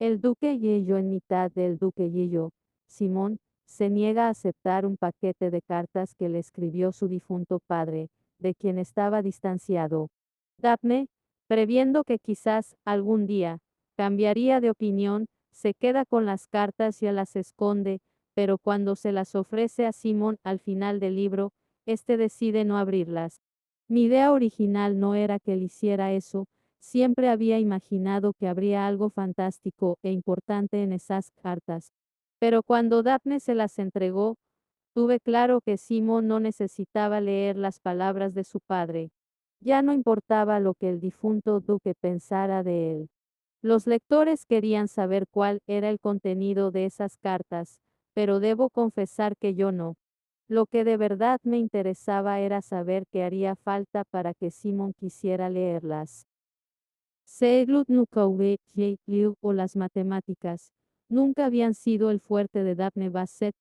El duque Yeyo en mitad del duque Yeyo, Simón, se niega a aceptar un paquete de cartas que le escribió su difunto padre, de quien estaba distanciado. Daphne, previendo que quizás algún día cambiaría de opinión, se queda con las cartas y las esconde, pero cuando se las ofrece a Simón al final del libro, este decide no abrirlas. Mi idea original no era que él hiciera eso, siempre había imaginado que habría algo fantástico e importante en esas cartas. Pero cuando Daphne se las entregó, tuve claro que Simón no necesitaba leer las palabras de su padre. Ya no importaba lo que el difunto duque pensara de él. Los lectores querían saber cuál era el contenido de esas cartas, pero debo confesar que yo no. Lo que de verdad me interesaba era saber qué haría falta para que Simón quisiera leerlas. Seglut Nukauve, Liu o las matemáticas, nunca habían sido el fuerte de Daphne Bassett,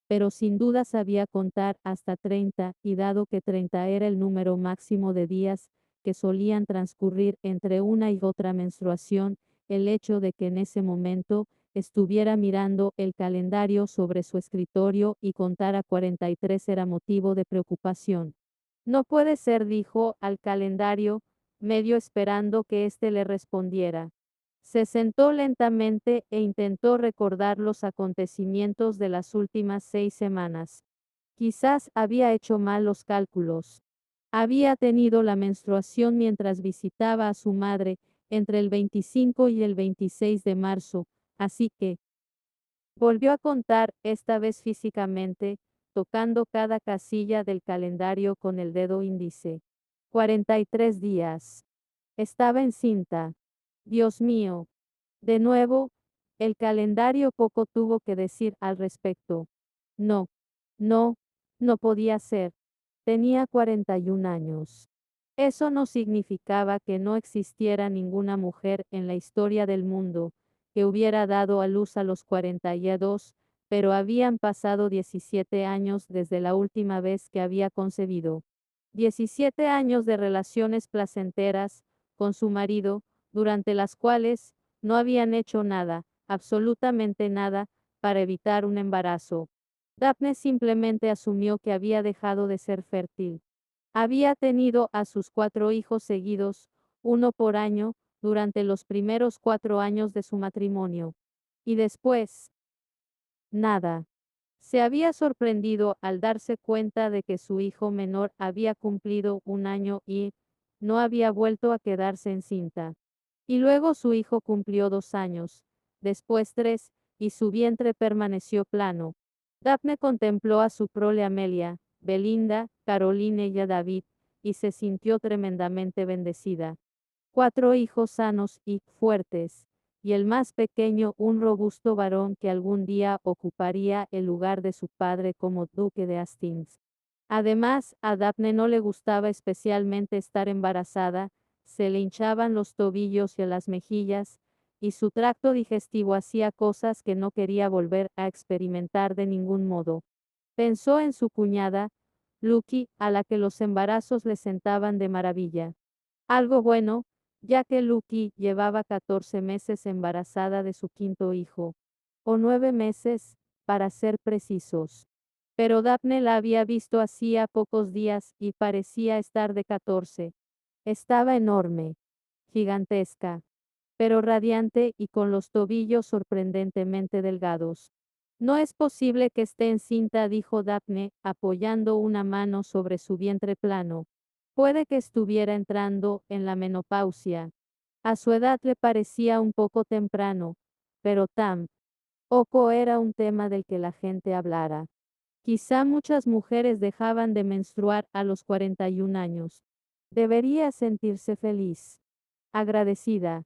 pero sin duda sabía contar hasta 30, y dado que 30 era el número máximo de días que solían transcurrir entre una y otra menstruación, el hecho de que en ese momento estuviera mirando el calendario sobre su escritorio y contara 43 era motivo de preocupación. No puede ser, dijo al calendario, medio esperando que éste le respondiera. Se sentó lentamente e intentó recordar los acontecimientos de las últimas 6 semanas. Quizás había hecho mal los cálculos. Había tenido la menstruación mientras visitaba a su madre, entre el 25 y el 26 de marzo, así que volvió a contar, esta vez físicamente, tocando cada casilla del calendario con el dedo índice. 43 días. Estaba encinta. Dios mío. De nuevo, el calendario poco tuvo que decir al respecto. No, no, no podía ser. Tenía 41 años. Eso no significaba que no existiera ninguna mujer en la historia del mundo que hubiera dado a luz a los 42, pero habían pasado 17 años desde la última vez que había concebido. 17 años de relaciones placenteras con su marido, durante las cuales no habían hecho nada, absolutamente nada, para evitar un embarazo. Daphne simplemente asumió que había dejado de ser fértil. Había tenido a sus 4 hijos seguidos, uno por año, durante los primeros 4 años de su matrimonio. Y después, nada. Se había sorprendido al darse cuenta de que su hijo menor había cumplido 1 año y no había vuelto a quedarse encinta. Y luego su hijo cumplió 2 años, después 3, y su vientre permaneció plano. Daphne contempló a su prole Amelia, Belinda, Caroline y a David, y se sintió tremendamente bendecida. 4 hijos sanos y fuertes, y el más pequeño un robusto varón que algún día ocuparía el lugar de su padre como duque de Hastings. Además, a Daphne no le gustaba especialmente estar embarazada, se le hinchaban los tobillos y las mejillas, y su tracto digestivo hacía cosas que no quería volver a experimentar de ningún modo. Pensó en su cuñada, Lucky, a la que los embarazos le sentaban de maravilla. Algo bueno, ya que Lucky llevaba 14 meses embarazada de su quinto hijo, o 9 meses, para ser precisos. Pero Daphne la había visto hacía pocos días y parecía estar de 14. Estaba enorme, gigantesca, pero radiante y con los tobillos sorprendentemente delgados. No es posible que esté encinta, dijo Daphne, apoyando una mano sobre su vientre plano. Puede que estuviera entrando en la menopausia. A su edad le parecía un poco temprano, pero tampoco era un tema del que la gente hablara. Quizá muchas mujeres dejaban de menstruar a los 41 años. Debería sentirse feliz, agradecida.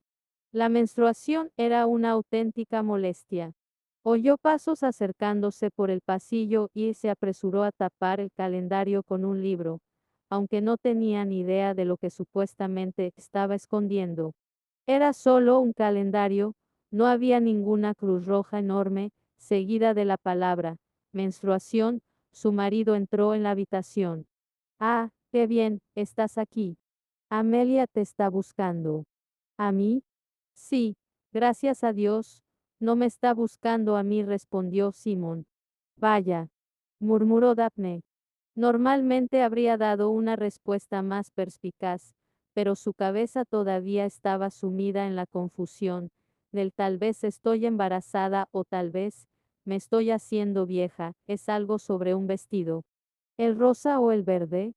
La menstruación era una auténtica molestia. Oyó pasos acercándose por el pasillo y se apresuró a tapar el calendario con un libro, aunque no tenía ni idea de lo que supuestamente estaba escondiendo. Era solo un calendario, no había ninguna cruz roja enorme, seguida de la palabra menstruación. Su marido entró en la habitación. Ah, qué bien, estás aquí. Amelia te está buscando. ¿A mí? Sí, gracias a Dios, No me está buscando a mí, respondió Simón. Vaya, murmuró Daphne. Normalmente habría dado una respuesta más perspicaz, pero su cabeza todavía estaba sumida en la confusión del tal vez estoy embarazada o tal vez me estoy haciendo vieja. ¿Es algo sobre un vestido? ¿El rosa o el verde?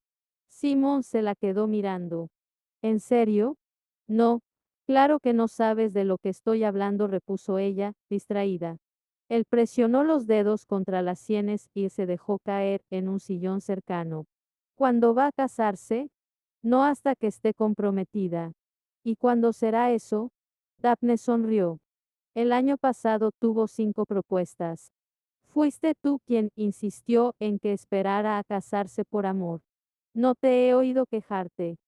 Simón se la quedó mirando. ¿En serio? No, claro que no sabes de lo que estoy hablando, repuso ella, distraída. Él presionó los dedos contra las sienes y se dejó caer en un sillón cercano. ¿Cuándo va a casarse? No hasta que esté comprometida. ¿Y cuándo será eso? Daphne sonrió. El año pasado tuvo 5 propuestas. Fuiste tú quien insistió en que esperara a casarse por amor. No te he oído quejarte.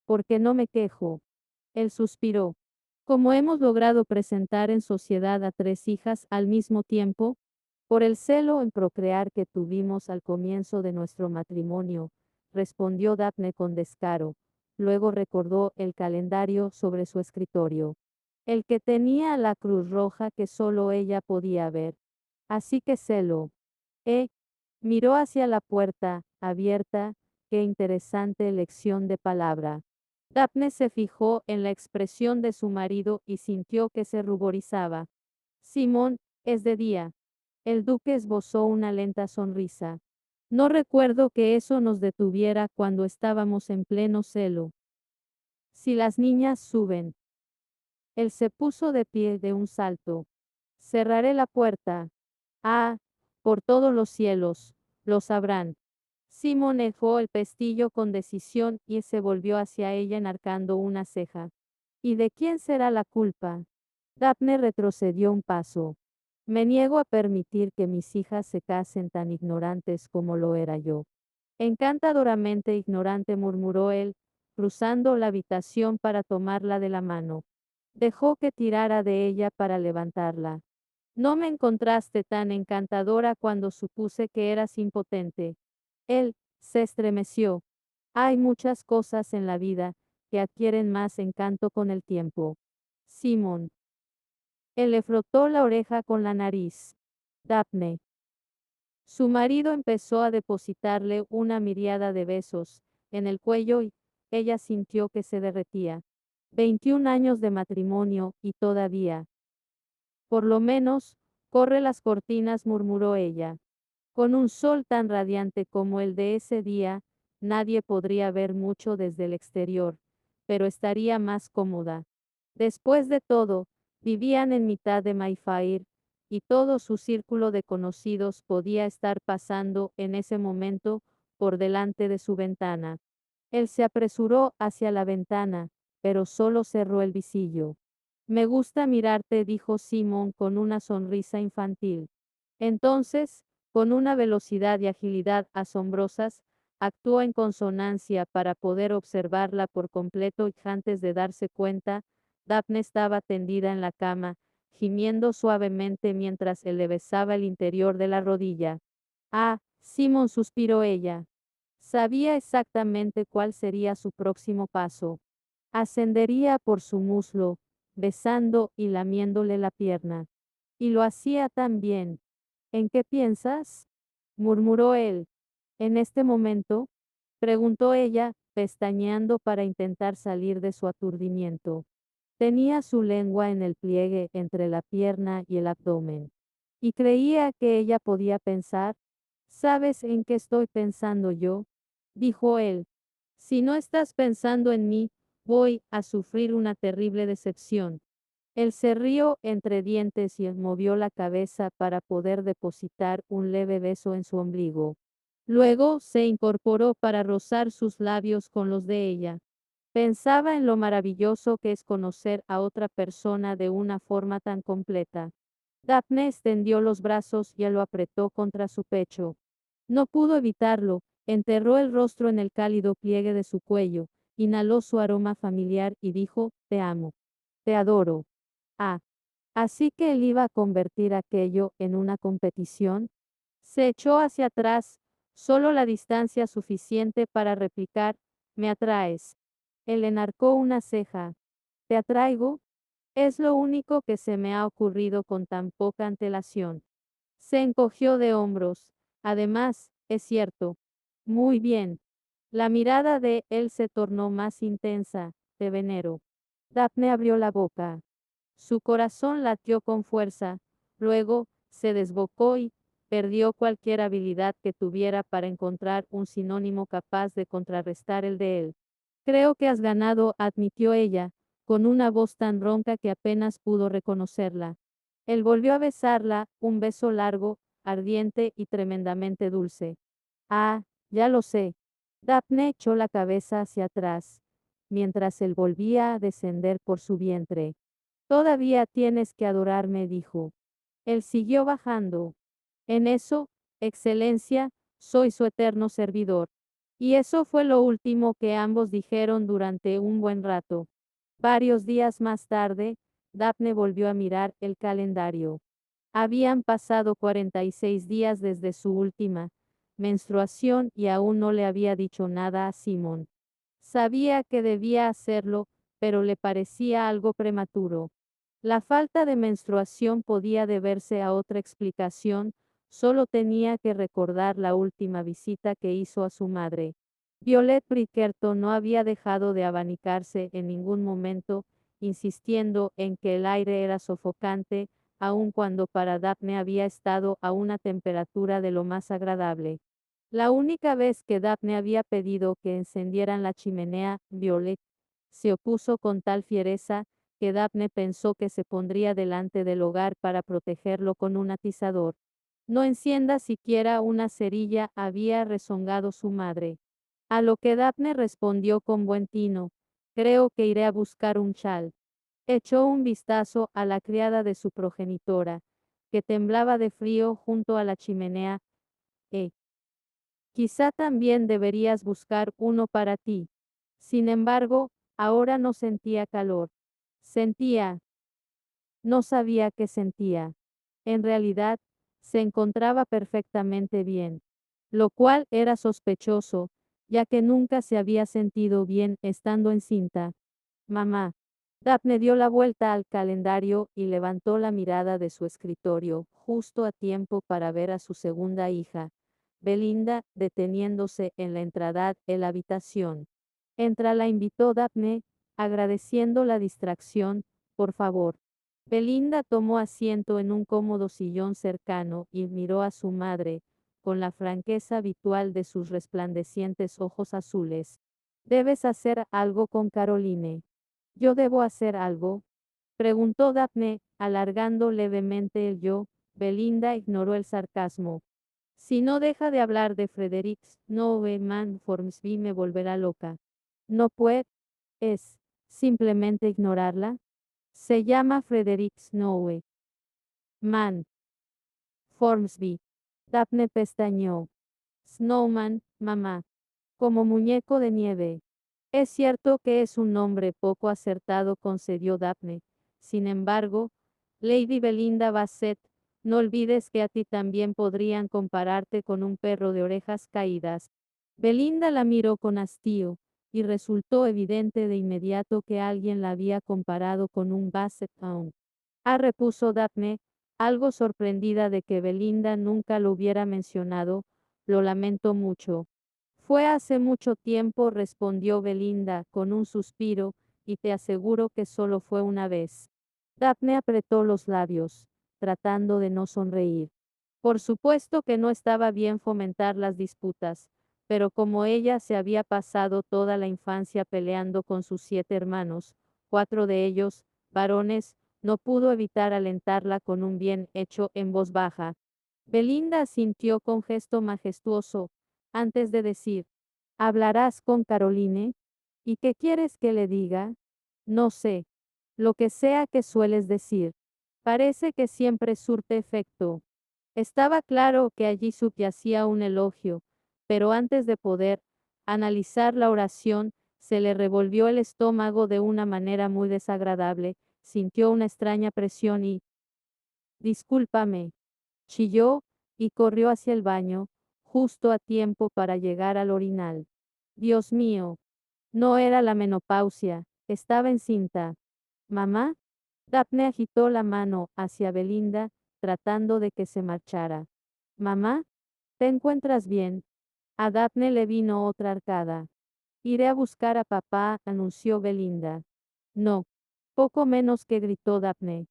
Porque no me quejo. Él suspiró. Como hemos logrado presentar en sociedad a 3 hijas al mismo tiempo, por el celo en procrear que tuvimos al comienzo de nuestro matrimonio, respondió Daphne con descaro. Luego recordó el calendario sobre su escritorio. El que tenía la cruz roja que solo ella podía ver. Así que celo. Eh, miró hacia la puerta, abierta, qué interesante elección de palabra. Daphne se fijó en la expresión de su marido y sintió que se ruborizaba. Simón, es de día. El duque esbozó una lenta sonrisa. No recuerdo que eso nos detuviera cuando estábamos en pleno celo. Si las niñas suben. Él se puso de pie de un salto. Cerraré la puerta. Ah, por todos los cielos, lo sabrán. Simón dejó el pestillo con decisión y se volvió hacia ella enarcando una ceja. ¿Y de quién será la culpa? Daphne retrocedió un paso. Me niego a permitir que mis hijas se casen tan ignorantes como lo era yo. Encantadoramente ignorante, murmuró él, cruzando la habitación para tomarla de la mano. Dejó que tirara de ella para levantarla. No me encontraste tan encantadora cuando supuse que eras impotente. Él se estremeció. Hay muchas cosas en la vida que adquieren más encanto con el tiempo. Simón. Él le frotó la oreja con la nariz. Daphne. Su marido empezó a depositarle una miríada de besos en el cuello y ella sintió que se derretía. 21 años de matrimonio y todavía. Por lo menos, corre las cortinas, murmuró ella. Con un sol tan radiante como el de ese día, nadie podría ver mucho desde el exterior, pero estaría más cómoda. Después de todo, vivían en mitad de Mayfair, y todo su círculo de conocidos podía estar pasando en ese momento por delante de su ventana. Él se apresuró hacia la ventana, pero solo cerró el visillo. Me gusta mirarte, dijo Simón con una sonrisa infantil. Entonces, con una velocidad y agilidad asombrosas, actuó en consonancia para poder observarla por completo y antes de darse cuenta, Daphne estaba tendida en la cama, gimiendo suavemente mientras él le besaba el interior de la rodilla. Ah, Simón, suspiró ella. Sabía exactamente cuál sería su próximo paso. Ascendería por su muslo, besando y lamiéndole la pierna. Y lo hacía tan bien. ¿En qué piensas? Murmuró él. ¿En este momento? Preguntó ella, pestañeando para intentar salir de su aturdimiento. Tenía su lengua en el pliegue entre la pierna y el abdomen. Y creía que ella podía pensar. ¿Sabes en qué estoy pensando yo? Dijo él. Si no estás pensando en mí, voy a sufrir una terrible decepción. Él se rió entre dientes y movió la cabeza para poder depositar un leve beso en su ombligo. Luego se incorporó para rozar sus labios con los de ella. Pensaba en lo maravilloso que es conocer a otra persona de una forma tan completa. Daphne extendió los brazos y él lo apretó contra su pecho. No pudo evitarlo, enterró el rostro en el cálido pliegue de su cuello, inhaló su aroma familiar y dijo, te amo. Te adoro. Ah, así que él iba a convertir aquello en una competición. Se echó hacia atrás, solo la distancia suficiente para replicar, me atraes. Él enarcó una ceja. ¿Te atraigo? Es lo único que se me ha ocurrido con tan poca antelación. Se encogió de hombros. Además, es cierto. Muy bien. La mirada de él se tornó más intensa, de venero. Daphne abrió la boca. Su corazón latió con fuerza, luego, se desbocó y perdió cualquier habilidad que tuviera para encontrar un sinónimo capaz de contrarrestar el de él. Creo que has ganado, admitió ella, con una voz tan ronca que apenas pudo reconocerla. Él volvió a besarla, un beso largo, ardiente y tremendamente dulce. Ah, ya lo sé. Daphne echó la cabeza hacia atrás, mientras él volvía a descender por su vientre. Todavía tienes que adorarme, dijo. Él siguió bajando. En eso, Excelencia, soy su eterno servidor. Y eso fue lo último que ambos dijeron durante un buen rato. Varios días más tarde, Daphne volvió a mirar el calendario. Habían pasado 46 días desde su última menstruación y aún no le había dicho nada a Simón. Sabía que debía hacerlo, pero le parecía algo prematuro. La falta de menstruación podía deberse a otra explicación, solo tenía que recordar la última visita que hizo a su madre. Violet Bridgerton no había dejado de abanicarse en ningún momento, insistiendo en que el aire era sofocante, aun cuando para Daphne había estado a una temperatura de lo más agradable. La única vez que Daphne había pedido que encendieran la chimenea, Violet se opuso con tal fiereza, que Daphne pensó que se pondría delante del hogar para protegerlo con un atizador. No encienda siquiera una cerilla, había rezongado su madre. A lo que Daphne respondió con buen tino, creo que iré a buscar un chal. Echó un vistazo a la criada de su progenitora, que temblaba de frío junto a la chimenea. Quizá también deberías buscar uno para ti. Sin embargo, ahora no sentía calor. Sentía, no sabía qué sentía. En realidad, se encontraba perfectamente bien, lo cual era sospechoso, ya que nunca se había sentido bien estando encinta. Mamá. Daphne dio la vuelta al calendario y levantó la mirada de su escritorio, justo a tiempo para ver a su segunda hija, Belinda, deteniéndose en la entrada de la habitación. Entra, la invitó Daphne, agradeciendo la distracción, por favor. Belinda tomó asiento en un cómodo sillón cercano y miró a su madre, con la franqueza habitual de sus resplandecientes ojos azules. Debes hacer algo con Caroline. ¿Yo debo hacer algo? Preguntó Daphne, alargando levemente el yo. Belinda ignoró el sarcasmo. Si no deja de hablar de Frederick Snowman Formsby me volverá loca. No puede, es, simplemente ignorarla. Se llama Frederick Snowe. Man. Formsby. Daphne pestañeó. Snowman, mamá. Como muñeco de nieve. Es cierto que es un nombre poco acertado, concedió Daphne. Sin embargo, Lady Belinda Bassett, no olvides que a ti también podrían compararte con un perro de orejas caídas. Belinda la miró con hastío, y resultó evidente de inmediato que alguien la había comparado con un Basset Hound. Ah, repuso Daphne, algo sorprendida de que Belinda nunca lo hubiera mencionado, lo lamento mucho. Fue hace mucho tiempo, respondió Belinda, con un suspiro, y te aseguro que solo fue una vez. Daphne apretó los labios, tratando de no sonreír. Por supuesto que no estaba bien fomentar las disputas, pero como ella se había pasado toda la infancia peleando con sus 7 hermanos, 4 de ellos, varones, no pudo evitar alentarla con un bien hecho en voz baja. Belinda asintió con gesto majestuoso, antes de decir, ¿hablarás con Caroline? ¿Y qué quieres que le diga? No sé. Lo que sea que sueles decir. Parece que siempre surte efecto. Estaba claro que allí subyacía un elogio, pero antes de poder analizar la oración, se le revolvió el estómago de una manera muy desagradable, sintió una extraña presión y, discúlpame, chilló, y corrió hacia el baño, justo a tiempo para llegar al orinal. Dios mío, no era la menopausia, estaba encinta. ¿Mamá? Daphne agitó la mano hacia Belinda, tratando de que se marchara. Mamá, ¿te encuentras bien? A Daphne le vino otra arcada. Iré a buscar a papá, anunció Belinda. No. Poco menos que gritó Daphne.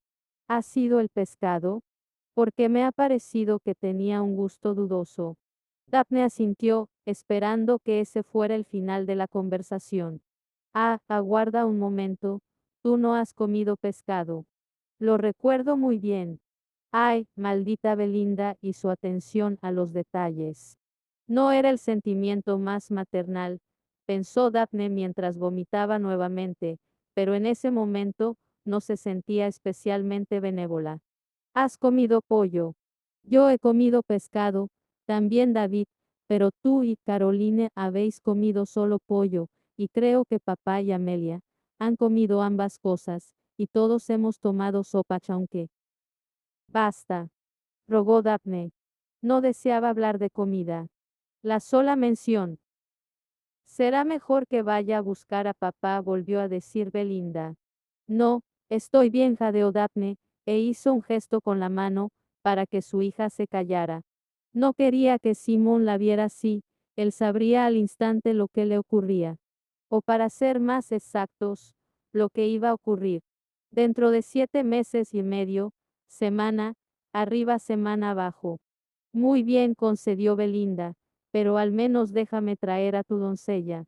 ¿Ha sido el pescado? Porque me ha parecido que tenía un gusto dudoso. Daphne asintió, esperando que ese fuera el final de la conversación. Ah, aguarda un momento, tú no has comido pescado. Lo recuerdo muy bien. Ay, maldita Belinda y su atención a los detalles. No era el sentimiento más maternal, pensó Daphne mientras vomitaba nuevamente, pero en ese momento no se sentía especialmente benévola. ¿Has comido pollo? Yo he comido pescado, también David, pero tú y Caroline habéis comido solo pollo, y creo que papá y Amelia han comido ambas cosas, y todos hemos tomado sopa chaunque. Basta, rogó Daphne. No deseaba hablar de comida. La sola mención. Será mejor que vaya a buscar a papá, volvió a decir Belinda. No, estoy bien, jadeó Daphne, e hizo un gesto con la mano, para que su hija se callara. No quería que Simón la viera así, él sabría al instante lo que le ocurría. O para ser más exactos, lo que iba a ocurrir. Dentro de 7 meses y medio, semana, arriba, semana abajo. Muy bien, concedió Belinda, pero al menos déjame traer a tu doncella.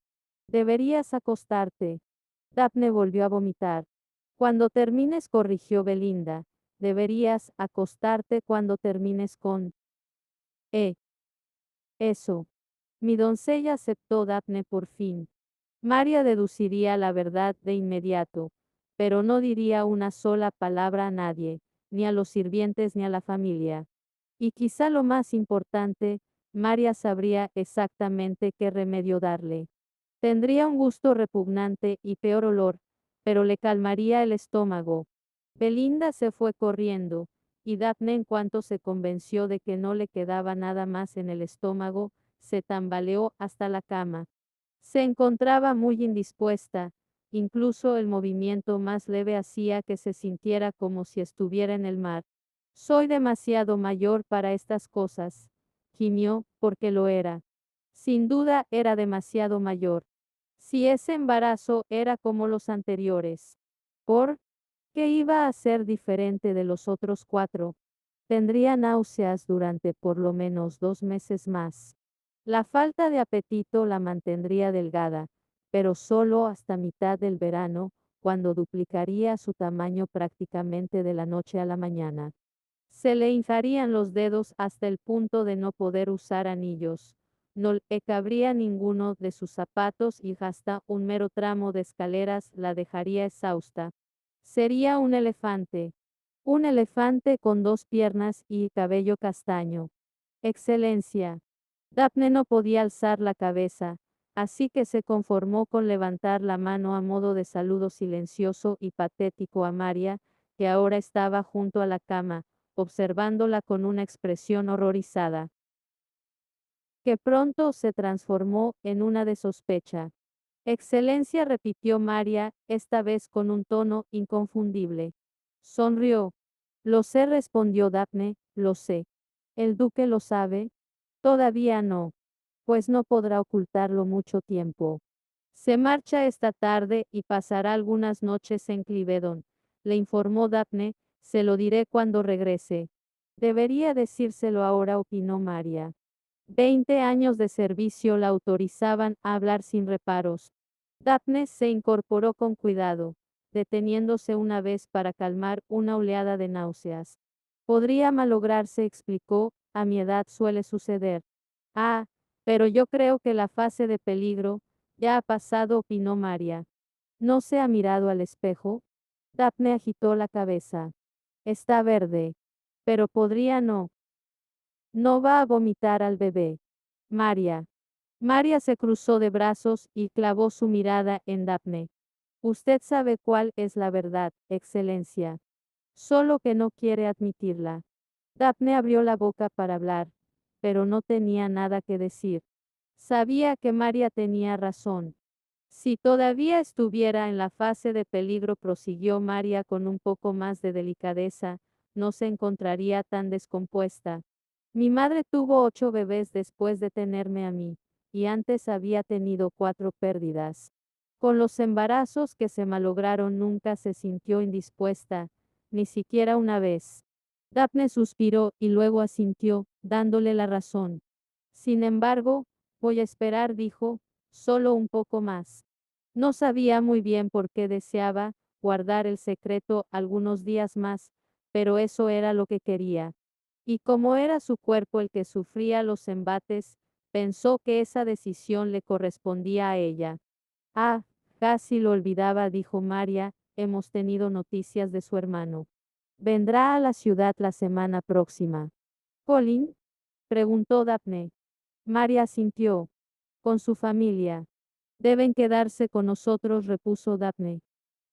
Deberías acostarte. Daphne volvió a vomitar. Cuando termines, corrigió Belinda. Deberías acostarte cuando termines con... Eso. Mi doncella, aceptó Daphne por fin. María deduciría la verdad de inmediato, pero no diría una sola palabra a nadie, ni a los sirvientes ni a la familia. Y quizá lo más importante, María sabría exactamente qué remedio darle. Tendría un gusto repugnante y peor olor, pero le calmaría el estómago. Belinda se fue corriendo, y Daphne, en cuanto se convenció de que no le quedaba nada más en el estómago, se tambaleó hasta la cama. Se encontraba muy indispuesta, incluso el movimiento más leve hacía que se sintiera como si estuviera en el mar. Soy demasiado mayor para estas cosas, gimió, porque lo era. Sin duda era demasiado mayor. Si ese embarazo era como los anteriores, ¿por qué iba a ser diferente de los otros 4? Tendría náuseas durante por lo menos 2 meses más. La falta de apetito la mantendría delgada, pero solo hasta mitad del verano, cuando duplicaría su tamaño prácticamente de la noche a la mañana. Se le hincharían los dedos hasta el punto de no poder usar anillos. No le cabría ninguno de sus zapatos y hasta un mero tramo de escaleras la dejaría exhausta. Sería un elefante. Un elefante con 2 piernas y cabello castaño. Excelencia. Daphne no podía alzar la cabeza, así que se conformó con levantar la mano a modo de saludo silencioso y patético a María, que ahora estaba junto a la cama, observándola con una expresión horrorizada, que pronto se transformó en una de sospecha. Excelencia, repitió María, esta vez con un tono inconfundible. Sonrió. Lo sé, respondió Daphne, lo sé. ¿El duque lo sabe? Todavía no. Pues no podrá ocultarlo mucho tiempo. Se marcha esta tarde y pasará algunas noches en Clivedon, le informó Daphne, se lo diré cuando regrese. Debería decírselo ahora, opinó María. 20 años de servicio la autorizaban a hablar sin reparos. Daphne se incorporó con cuidado, deteniéndose una vez para calmar una oleada de náuseas. Podría malograrse, explicó, a mi edad suele suceder. Ah, pero yo creo que la fase de peligro ya ha pasado, opinó María. ¿No se ha mirado al espejo? Daphne agitó la cabeza. Está verde. Pero podría no. No va a vomitar al bebé. María. María se cruzó de brazos y clavó su mirada en Daphne. Usted sabe cuál es la verdad, Excelencia. Solo que no quiere admitirla. Daphne abrió la boca para hablar, pero no tenía nada que decir. Sabía que María tenía razón. Si todavía estuviera en la fase de peligro, prosiguió María con un poco más de delicadeza, no se encontraría tan descompuesta. Mi madre tuvo 8 bebés después de tenerme a mí, y antes había tenido 4 pérdidas. Con los embarazos que se malograron nunca se sintió indispuesta, ni siquiera una vez. Daphne suspiró y luego asintió, dándole la razón. Sin embargo, voy a esperar, dijo, solo un poco más. No sabía muy bien por qué deseaba guardar el secreto algunos días más, pero eso era lo que quería. Y como era su cuerpo el que sufría los embates, pensó que esa decisión le correspondía a ella. Ah, casi lo olvidaba, dijo María, hemos tenido noticias de su hermano. Vendrá a la ciudad la semana próxima. ¿Colin? Preguntó Daphne. María asintió. Con su familia. Deben quedarse con nosotros, repuso Daphne.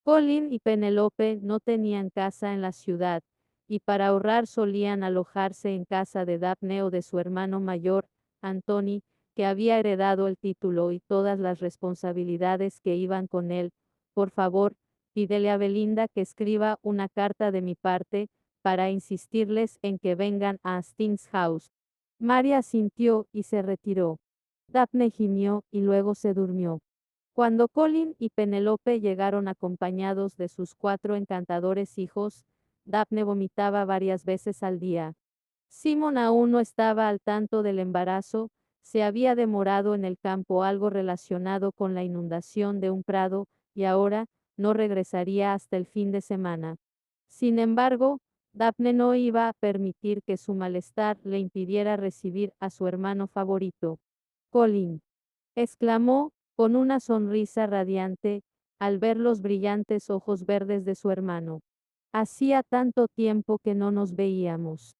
Colin y Penelope no tenían casa en la ciudad, y para ahorrar solían alojarse en casa de Daphne o de su hermano mayor, Anthony, que había heredado el título y todas las responsabilidades que iban con él. Por favor, pídele a Belinda que escriba una carta de mi parte, para insistirles en que vengan a Hastings House. María asintió y se retiró. Daphne gimió y luego se durmió. Cuando Colin y Penelope llegaron acompañados de sus 4 encantadores hijos, Daphne vomitaba varias veces al día. Simon aún no estaba al tanto del embarazo, se había demorado en el campo, algo relacionado con la inundación de un prado, y ahora no regresaría hasta el fin de semana. Sin embargo, Daphne no iba a permitir que su malestar le impidiera recibir a su hermano favorito. Colin, exclamó, con una sonrisa radiante, al ver los brillantes ojos verdes de su hermano. Hacía tanto tiempo que no nos veíamos.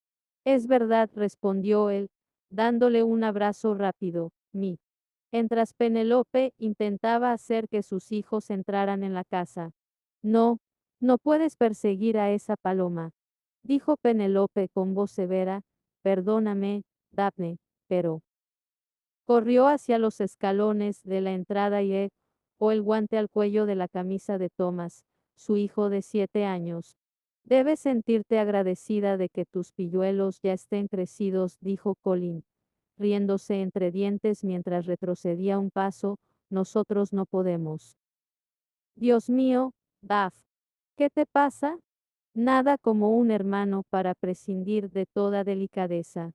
Es verdad, respondió él, dándole un abrazo rápido. Mientras Penelope intentaba hacer que sus hijos entraran en la casa. No, no puedes perseguir a esa paloma, dijo Penelope con voz severa. Perdóname, Daphne, pero corrió hacia los escalones de la entrada y o el guante al cuello de la camisa de Thomas, su hijo de 7 años. Debes sentirte agradecida de que tus pilluelos ya estén crecidos, dijo Colin, riéndose entre dientes mientras retrocedía un paso. Nosotros no podemos. Dios mío, Daph, ¿qué te pasa? Nada como un hermano para prescindir de toda delicadeza.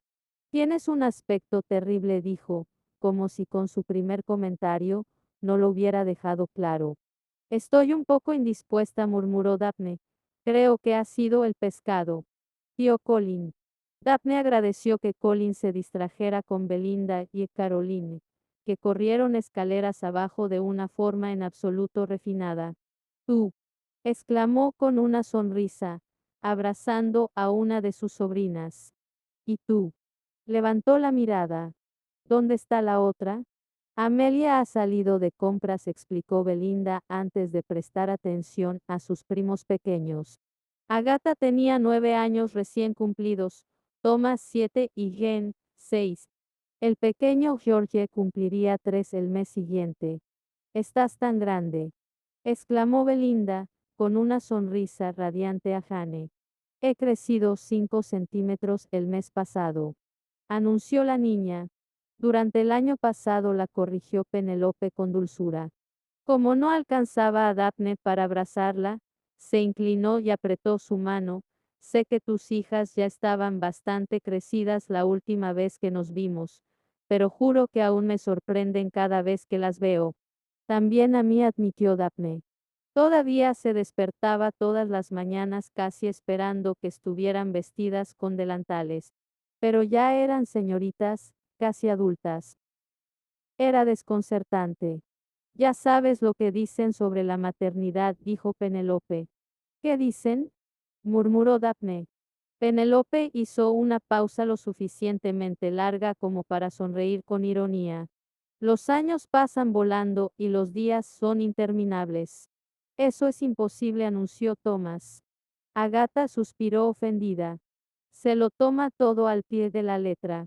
Tienes un aspecto terrible, dijo, como si con su primer comentario no lo hubiera dejado claro. Estoy un poco indispuesta, murmuró Daphne. Creo que ha sido el pescado. Tío Colin. Daphne agradeció que Colin se distrajera con Belinda y Caroline, que corrieron escaleras abajo de una forma en absoluto refinada. Tú, exclamó con una sonrisa, abrazando a una de sus sobrinas. ¿Y tú? Levantó la mirada. ¿Dónde está la otra? Amelia ha salido de compras, explicó Belinda antes de prestar atención a sus primos pequeños. Agatha tenía 9 años recién cumplidos, Thomas 7 y Gen 6. El pequeño George cumpliría 3 el mes siguiente. Estás tan grande, exclamó Belinda, con una sonrisa radiante a Jane. He crecido 5 centímetros el mes pasado, anunció la niña. Durante el año pasado, la corrigió Penelope con dulzura. Como no alcanzaba a Daphne para abrazarla, se inclinó y apretó su mano. Sé que tus hijas ya estaban bastante crecidas la última vez que nos vimos, pero juro que aún me sorprenden cada vez que las veo. También a mí, admitió Daphne. Todavía se despertaba todas las mañanas casi esperando que estuvieran vestidas con delantales. Pero ya eran señoritas, casi adultas. Era desconcertante. Ya sabes lo que dicen sobre la maternidad, dijo Penelope. ¿Qué dicen? Murmuró Daphne. Penelope hizo una pausa lo suficientemente larga como para sonreír con ironía. Los años pasan volando y los días son interminables. Eso es imposible, anunció Thomas. Agatha suspiró ofendida. Se lo toma todo al pie de la letra.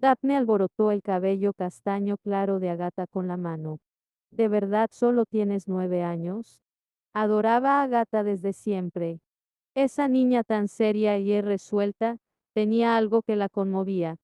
Daphne alborotó el cabello castaño claro de Agatha con la mano. ¿De verdad solo tienes 9 años? Adoraba a Agatha desde siempre. Esa niña tan seria y resuelta tenía algo que la conmovía.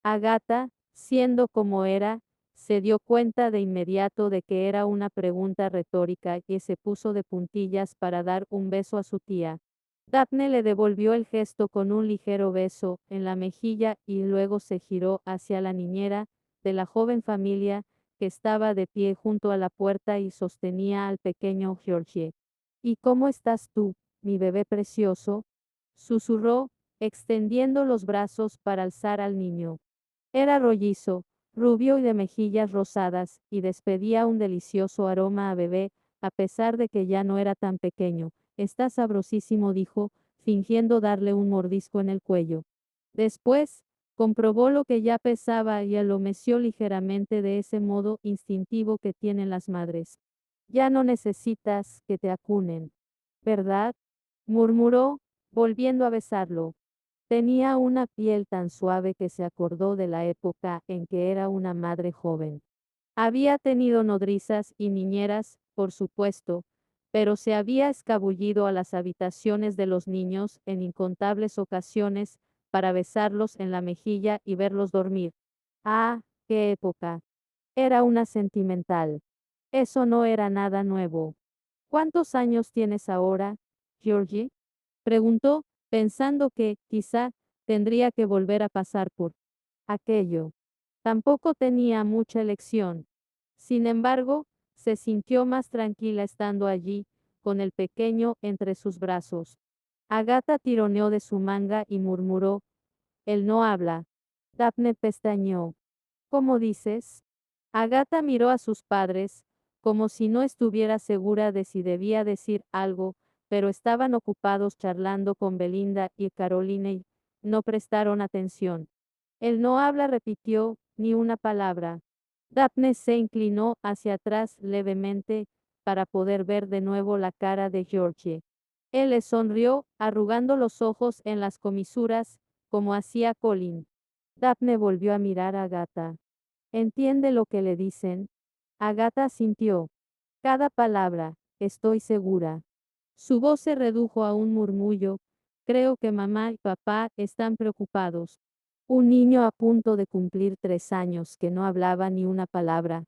Agatha, siendo como era, se dio cuenta de inmediato de que era una pregunta retórica y se puso de puntillas para dar un beso a su tía. Daphne le devolvió el gesto con un ligero beso en la mejilla y luego se giró hacia la niñera de la joven familia que estaba de pie junto a la puerta y sostenía al pequeño Georgie. ¿Y cómo estás tú, mi bebé precioso? Susurró, extendiendo los brazos para alzar al niño. Era rollizo, rubio y de mejillas rosadas, y despedía un delicioso aroma a bebé, a pesar de que ya no era tan pequeño. Está sabrosísimo, dijo, fingiendo darle un mordisco en el cuello. Después, comprobó lo que ya pesaba y lo meció ligeramente de ese modo instintivo que tienen las madres. Ya no necesitas que te acunen, ¿verdad? Murmuró, volviendo a besarlo. Tenía una piel tan suave que se acordó de la época en que era una madre joven. Había tenido nodrizas y niñeras, por supuesto, pero se había escabullido a las habitaciones de los niños en incontables ocasiones para besarlos en la mejilla y verlos dormir. Ah, qué época. Era una sentimental. Eso no era nada nuevo. ¿Cuántos años tienes ahora, Georgie? Preguntó, pensando que, quizá, tendría que volver a pasar por aquello. Tampoco tenía mucha elección. Sin embargo, se sintió más tranquila estando allí, con el pequeño entre sus brazos. Agatha tironeó de su manga y murmuró, él no habla. Daphne pestañeó. ¿Cómo dices? Agatha miró a sus padres, como si no estuviera segura de si debía decir algo, pero estaban ocupados charlando con Belinda y Carolina y no prestaron atención. Él no habla, repitió, ni una palabra. Daphne se inclinó hacia atrás levemente para poder ver de nuevo la cara de Georgie. Él le sonrió, arrugando los ojos en las comisuras, como hacía Colin. Daphne volvió a mirar a Agatha. ¿Entiende lo que le dicen? Agatha sintió. Cada palabra, estoy segura. Su voz se redujo a un murmullo. Creo que mamá y papá están preocupados. Un niño a punto de cumplir 3 años que no hablaba ni una palabra.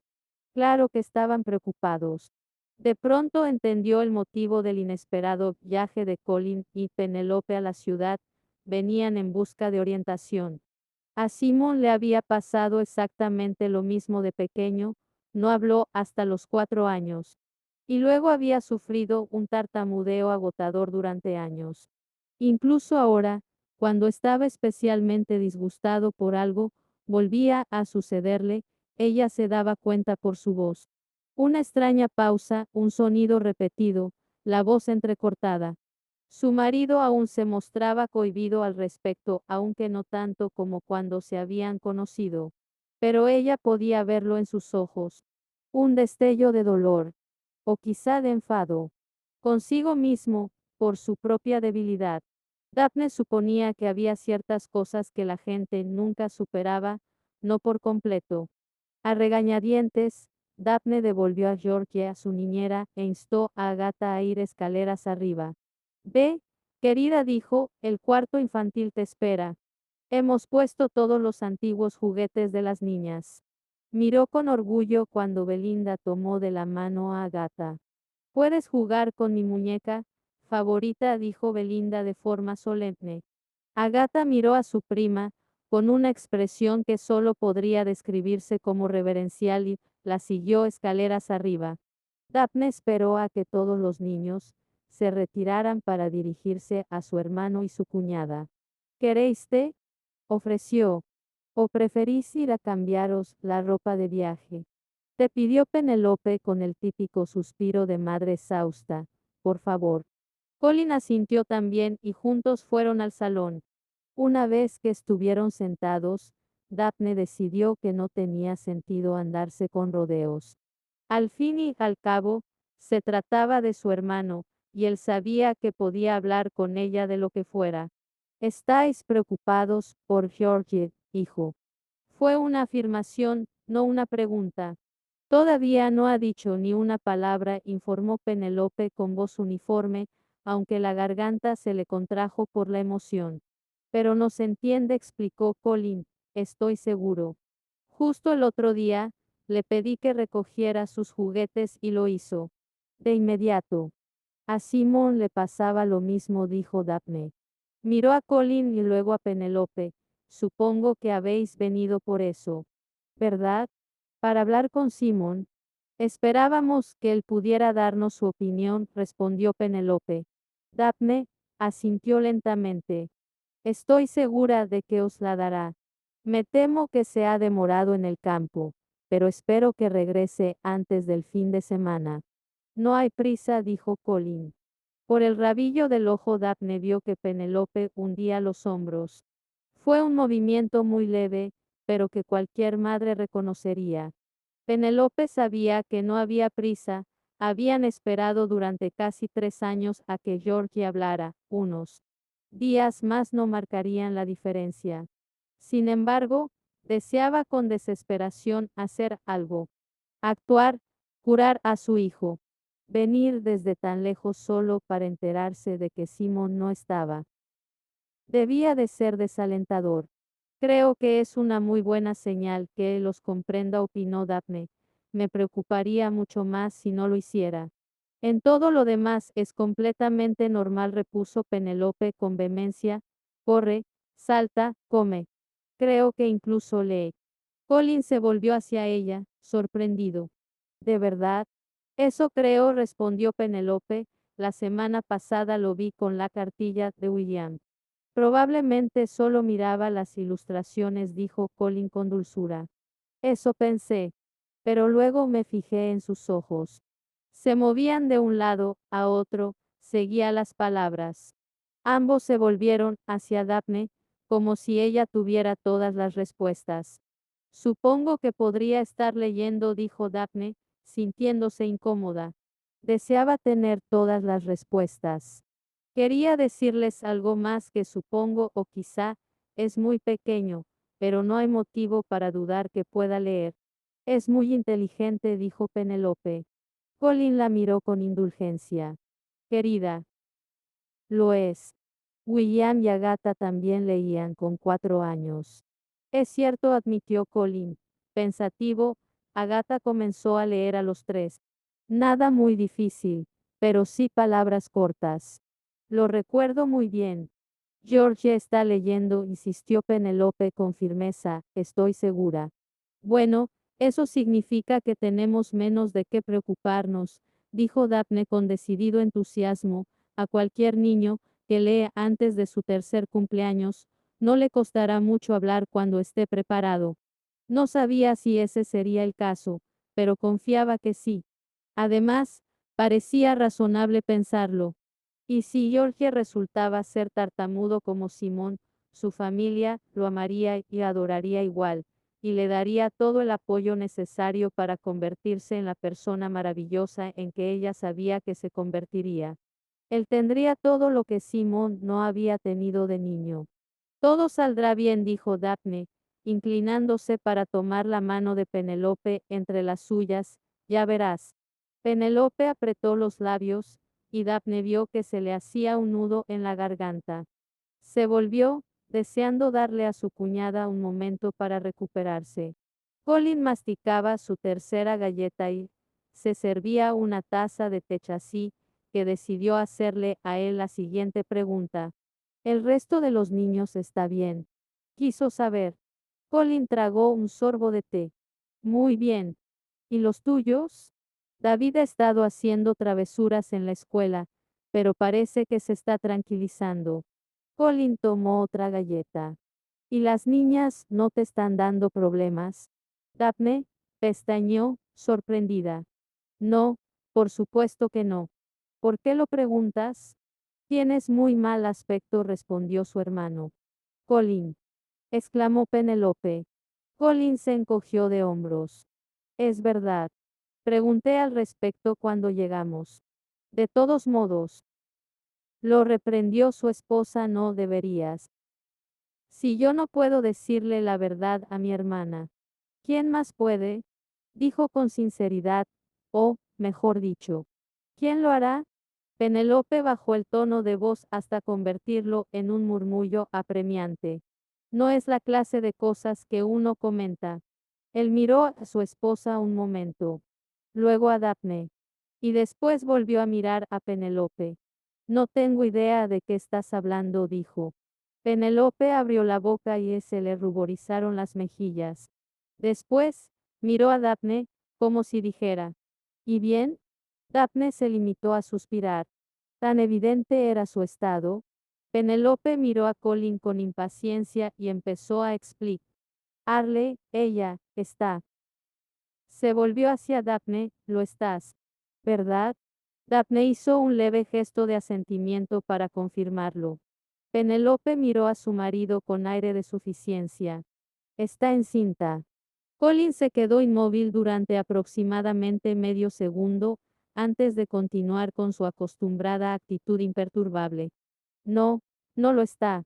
Claro que estaban preocupados. De pronto entendió el motivo del inesperado viaje de Colin y Penelope a la ciudad. Venían en busca de orientación. A Simón le había pasado exactamente lo mismo de pequeño, no habló hasta los 4 años. Y luego había sufrido un tartamudeo agotador durante años. Incluso ahora, cuando estaba especialmente disgustado por algo, volvía a sucederle, ella se daba cuenta por su voz. Una extraña pausa, un sonido repetido, la voz entrecortada. Su marido aún se mostraba cohibido al respecto, aunque no tanto como cuando se habían conocido. Pero ella podía verlo en sus ojos. Un destello de dolor. O quizá de enfado. Consigo mismo, por su propia debilidad. Daphne suponía que había ciertas cosas que la gente nunca superaba, no por completo. A regañadientes, Daphne devolvió a Georgie a su niñera e instó a Agatha a ir escaleras arriba. Ve, querida, dijo, el cuarto infantil te espera. Hemos puesto todos los antiguos juguetes de las niñas. Miró con orgullo cuando Belinda tomó de la mano a Agatha. ¿Puedes jugar con mi muñeca favorita?, dijo Belinda de forma solemne. Agatha miró a su prima, con una expresión que solo podría describirse como reverencial y la siguió escaleras arriba. Daphne esperó a que todos los niños se retiraran para dirigirse a su hermano y su cuñada. ¿Queréis té? Ofreció. ¿O preferís ir a cambiaros la ropa de viaje? Te pidió Penelope con el típico suspiro de madre exhausta. Por favor. Colin asintió también y juntos fueron al salón. Una vez que estuvieron sentados, Daphne decidió que no tenía sentido andarse con rodeos. Al fin y al cabo, se trataba de su hermano, y él sabía que podía hablar con ella de lo que fuera. ¿Estáis preocupados por Georgie, hijo? Fue una afirmación, no una pregunta. Todavía no ha dicho ni una palabra, informó Penelope con voz uniforme, aunque la garganta se le contrajo por la emoción. Pero no se entiende, explicó Colin, estoy seguro. Justo el otro día, le pedí que recogiera sus juguetes y lo hizo. De inmediato. A Simon le pasaba lo mismo, dijo Daphne. Miró a Colin y luego a Penelope. Supongo que habéis venido por eso. ¿Verdad? Para hablar con Simon. Esperábamos que él pudiera darnos su opinión, respondió Penelope. Daphne asintió lentamente. Estoy segura de que os la dará. Me temo que se ha demorado en el campo, pero espero que regrese antes del fin de semana. No hay prisa, dijo Colin. Por el rabillo del ojo Daphne vio que Penelope hundía los hombros. Fue un movimiento muy leve, pero que cualquier madre reconocería. Penelope sabía que no había prisa, habían esperado durante casi 3 años a que Georgie hablara, unos días más no marcarían la diferencia. Sin embargo, deseaba con desesperación hacer algo, actuar, curar a su hijo. Venir desde tan lejos solo para enterarse de que Simon no estaba. Debía de ser desalentador. Creo que es una muy buena señal que él los comprenda, opinó Daphne. Me preocuparía mucho más si no lo hiciera. En todo lo demás es completamente normal, repuso Penelope con vehemencia. Corre, salta, come. Creo que incluso lee. Colin se volvió hacia ella, sorprendido. ¿De verdad? Eso creo, respondió Penelope. La semana pasada lo vi con la cartilla de William. Probablemente solo miraba las ilustraciones, dijo Colin con dulzura. Eso pensé, pero luego me fijé en sus ojos. Se movían de un lado a otro, seguía las palabras. Ambos se volvieron hacia Daphne, como si ella tuviera todas las respuestas. Supongo que podría estar leyendo, dijo Daphne, sintiéndose incómoda. Deseaba tener todas las respuestas. Quería decirles algo más que supongo o quizá es muy pequeño, pero no hay motivo para dudar que pueda leer. Es muy inteligente, dijo Penelope. Colin la miró con indulgencia. Querida, lo es. William y Agatha también leían con 4 años. Es cierto, admitió Colin. Pensativo, Agatha comenzó a leer a los 3. Nada muy difícil, pero sí palabras cortas. Lo recuerdo muy bien. George está leyendo, insistió Penelope con firmeza, estoy segura. Bueno, eso significa que tenemos menos de qué preocuparnos, dijo Daphne con decidido entusiasmo. A cualquier niño que lee antes de su tercer cumpleaños, no le costará mucho hablar cuando esté preparado. No sabía si ese sería el caso, pero confiaba que sí. Además, parecía razonable pensarlo. Y si George resultaba ser tartamudo como Simón, su familia lo amaría y adoraría igual, y le daría todo el apoyo necesario para convertirse en la persona maravillosa en que ella sabía que se convertiría. Él tendría todo lo que Simón no había tenido de niño. Todo saldrá bien, dijo Daphne, inclinándose para tomar la mano de Penelope entre las suyas, ya verás. Penelope apretó los labios, y Daphne vio que se le hacía un nudo en la garganta. Se volvió, deseando darle a su cuñada un momento para recuperarse. Colin masticaba su tercera galleta y se servía una taza de té chasí, que decidió hacerle a él la siguiente pregunta. ¿El resto de los niños está bien? Quiso saber. Colin tragó un sorbo de té. Muy bien. ¿Y los tuyos? David ha estado haciendo travesuras en la escuela, pero parece que se está tranquilizando. Colin tomó otra galleta. ¿Y las niñas no te están dando problemas? Daphne pestañeó, sorprendida. No, por supuesto que no. ¿Por qué lo preguntas? Tienes muy mal aspecto, respondió su hermano. Colin, exclamó Penelope. Colin se encogió de hombros. Es verdad. Pregunté al respecto cuando llegamos. De todos modos, lo reprendió su esposa, no deberías. Si yo no puedo decirle la verdad a mi hermana, ¿quién más puede? dijo con sinceridad, o, mejor dicho, ¿quién lo hará? Penelope bajó el tono de voz hasta convertirlo en un murmullo apremiante. No es la clase de cosas que uno comenta. Él miró a su esposa un momento, luego a Daphne, y después volvió a mirar a Penelope. No tengo idea de qué estás hablando, dijo. Penelope abrió la boca y se le ruborizaron las mejillas. Después, miró a Daphne, como si dijera, ¿y bien? Daphne se limitó a suspirar. Tan evidente era su estado. Penelope miró a Colin con impaciencia y empezó a explicar. Arle, ella, está. Se volvió hacia Daphne, lo estás. ¿Verdad? Daphne hizo un leve gesto de asentimiento para confirmarlo. Penelope miró a su marido con aire de suficiencia. Está encinta. Colin se quedó inmóvil durante aproximadamente medio segundo, antes de continuar con su acostumbrada actitud imperturbable. No, no lo está.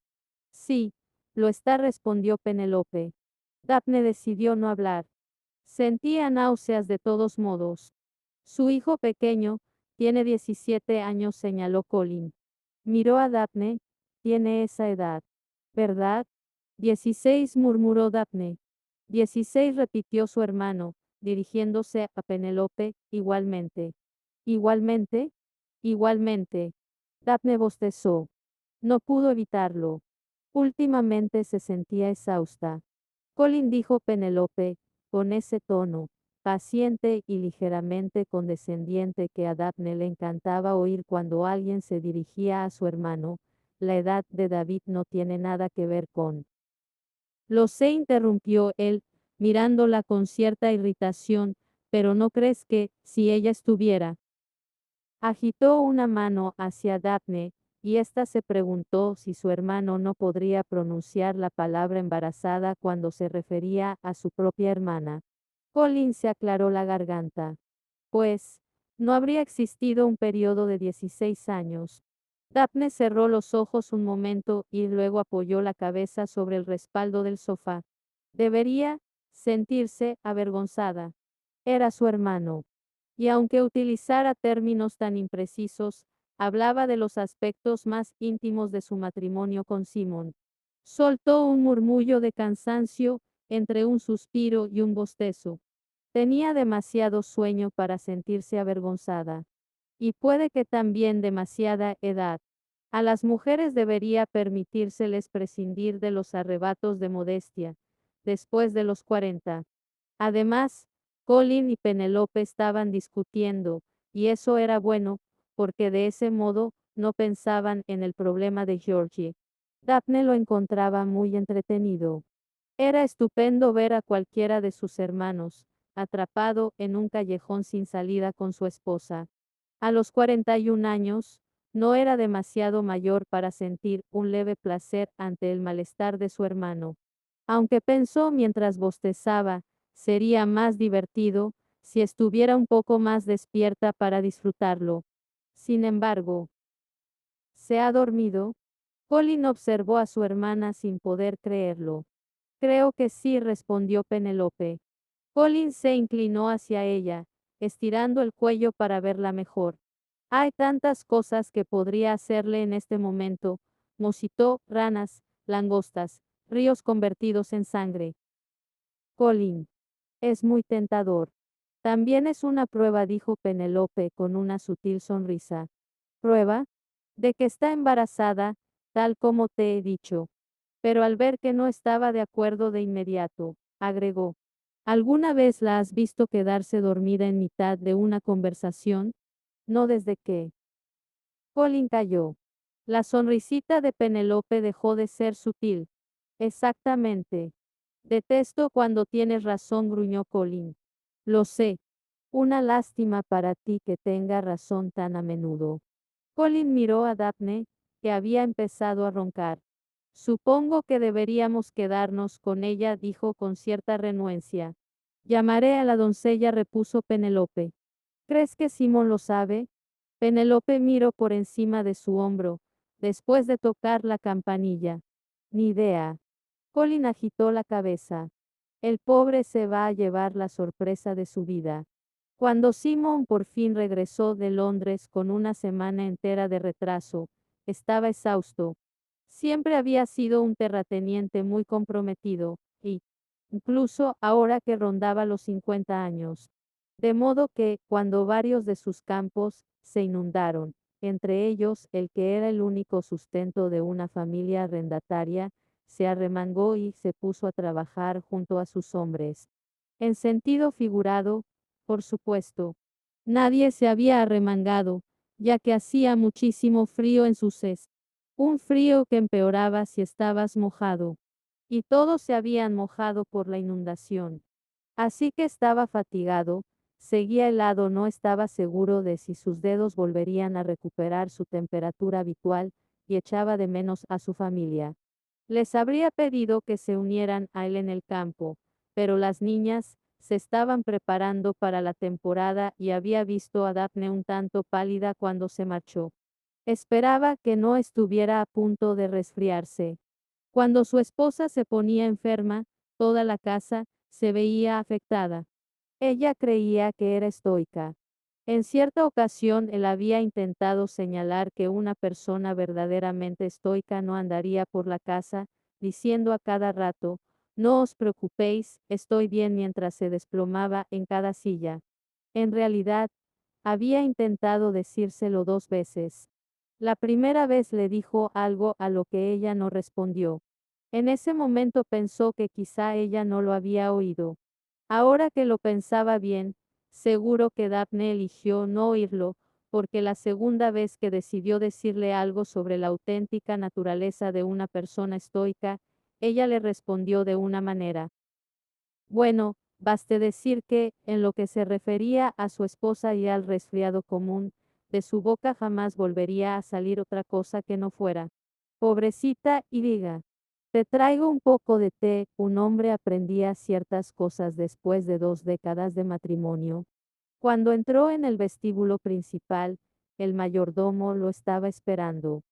Sí, lo está, respondió Penelope. Daphne decidió no hablar. Sentía náuseas de todos modos. Su hijo pequeño, tiene 17 años, señaló Colin. Miró a Daphne, tiene esa edad. ¿Verdad? 16, murmuró Daphne. 16, repitió su hermano, dirigiéndose a Penelope, igualmente. ¿Igualmente? Igualmente. Daphne bostezó. No pudo evitarlo. Últimamente se sentía exhausta. Colin, dijo Penelope, con ese tono, paciente y ligeramente condescendiente que a Daphne le encantaba oír cuando alguien se dirigía a su hermano. La edad de David no tiene nada que ver con. Lo sé, interrumpió él, mirándola con cierta irritación, pero ¿no crees que, si ella estuviera? Agitó una mano hacia Daphne, y ésta se preguntó si su hermano no podría pronunciar la palabra embarazada cuando se refería a su propia hermana. Colin se aclaró la garganta. Pues, no habría existido un periodo de 16 años. Daphne cerró los ojos un momento y luego apoyó la cabeza sobre el respaldo del sofá. Debería sentirse avergonzada. Era su hermano. Y aunque utilizara términos tan imprecisos, hablaba de los aspectos más íntimos de su matrimonio con Simon. Soltó un murmullo de cansancio, entre un suspiro y un bostezo. Tenía demasiado sueño para sentirse avergonzada. Y puede que también demasiada edad. A las mujeres debería permitírseles prescindir de los arrebatos de modestia, después de los 40. Además, Colin y Penelope estaban discutiendo, y eso era bueno, porque de ese modo, no pensaban en el problema de Georgie. Daphne lo encontraba muy entretenido. Era estupendo ver a cualquiera de sus hermanos, atrapado en un callejón sin salida con su esposa. A los 41 años, no era demasiado mayor para sentir un leve placer ante el malestar de su hermano. Aunque pensó mientras bostezaba, sería más divertido si estuviera un poco más despierta para disfrutarlo. Sin embargo, ¿se ha dormido? Colin observó a su hermana sin poder creerlo. Creo que sí, respondió Penelope. Colin se inclinó hacia ella, estirando el cuello para verla mejor. Hay tantas cosas que podría hacerle en este momento, musitó, ranas, langostas, ríos convertidos en sangre. Colin. Es muy tentador. También es una prueba, dijo Penelope con una sutil sonrisa. ¿Prueba? De que está embarazada, tal como te he dicho. Pero al ver que no estaba de acuerdo de inmediato, agregó. ¿Alguna vez la has visto quedarse dormida en mitad de una conversación? No, desde que. Colin cayó. La sonrisita de Penelope dejó de ser sutil. Exactamente. Detesto cuando tienes razón, gruñó Colin. Lo sé. Una lástima para ti que tenga razón tan a menudo. Colin miró a Daphne, que había empezado a roncar. Supongo que deberíamos quedarnos con ella, dijo con cierta renuencia. Llamaré a la doncella, repuso Penelope. ¿Crees que Simón lo sabe? Penelope miró por encima de su hombro, después de tocar la campanilla. Ni idea. Colin agitó la cabeza. El pobre se va a llevar la sorpresa de su vida. Cuando Simon por fin regresó de Londres con una semana entera de retraso, estaba exhausto. Siempre había sido un terrateniente muy comprometido, y, incluso ahora que rondaba los 50 años. De modo que, cuando varios de sus campos se inundaron, entre ellos el que era el único sustento de una familia arrendataria, se arremangó y se puso a trabajar junto a sus hombres. En sentido figurado, por supuesto. Nadie se había arremangado, ya que hacía muchísimo frío en Sussex. Un frío que empeoraba si estabas mojado. Y todos se habían mojado por la inundación. Así que estaba fatigado, seguía helado, no estaba seguro de si sus dedos volverían a recuperar su temperatura habitual, y echaba de menos a su familia. Les habría pedido que se unieran a él en el campo, pero las niñas se estaban preparando para la temporada y había visto a Daphne un tanto pálida cuando se marchó. Esperaba que no estuviera a punto de resfriarse. Cuando su esposa se ponía enferma, toda la casa se veía afectada. Ella creía que era estoica. En cierta ocasión él había intentado señalar que una persona verdaderamente estoica no andaría por la casa, diciendo a cada rato, no os preocupéis, estoy bien mientras se desplomaba en cada silla. En realidad, había intentado decírselo 2 veces. La primera vez le dijo algo a lo que ella no respondió. En ese momento pensó que quizá ella no lo había oído. Ahora que lo pensaba bien, seguro que Daphne eligió no oírlo, porque la segunda vez que decidió decirle algo sobre la auténtica naturaleza de una persona estoica, ella le respondió de una manera. Bueno, baste decir que, en lo que se refería a su esposa y al resfriado común, de su boca jamás volvería a salir otra cosa que no fuera. Pobrecita, y diga. Te traigo un poco de té. Un hombre aprendía ciertas cosas después de 2 décadas de matrimonio. Cuando entró en el vestíbulo principal, el mayordomo lo estaba esperando.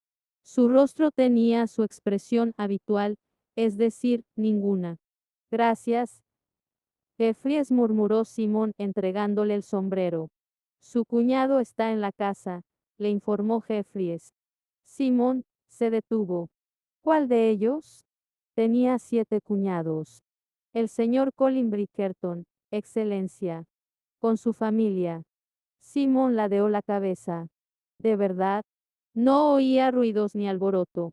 Su rostro tenía su expresión habitual, es decir, ninguna. Gracias, Jeffries, murmuró Simón entregándole el sombrero. Su cuñado está en la casa, le informó Jeffries. Simón se detuvo. ¿Cuál de ellos? Tenía 7 cuñados. El señor Colin Bridgerton, excelencia. Con su familia. Simón ladeó la cabeza. ¿De verdad? No oía ruidos ni alboroto.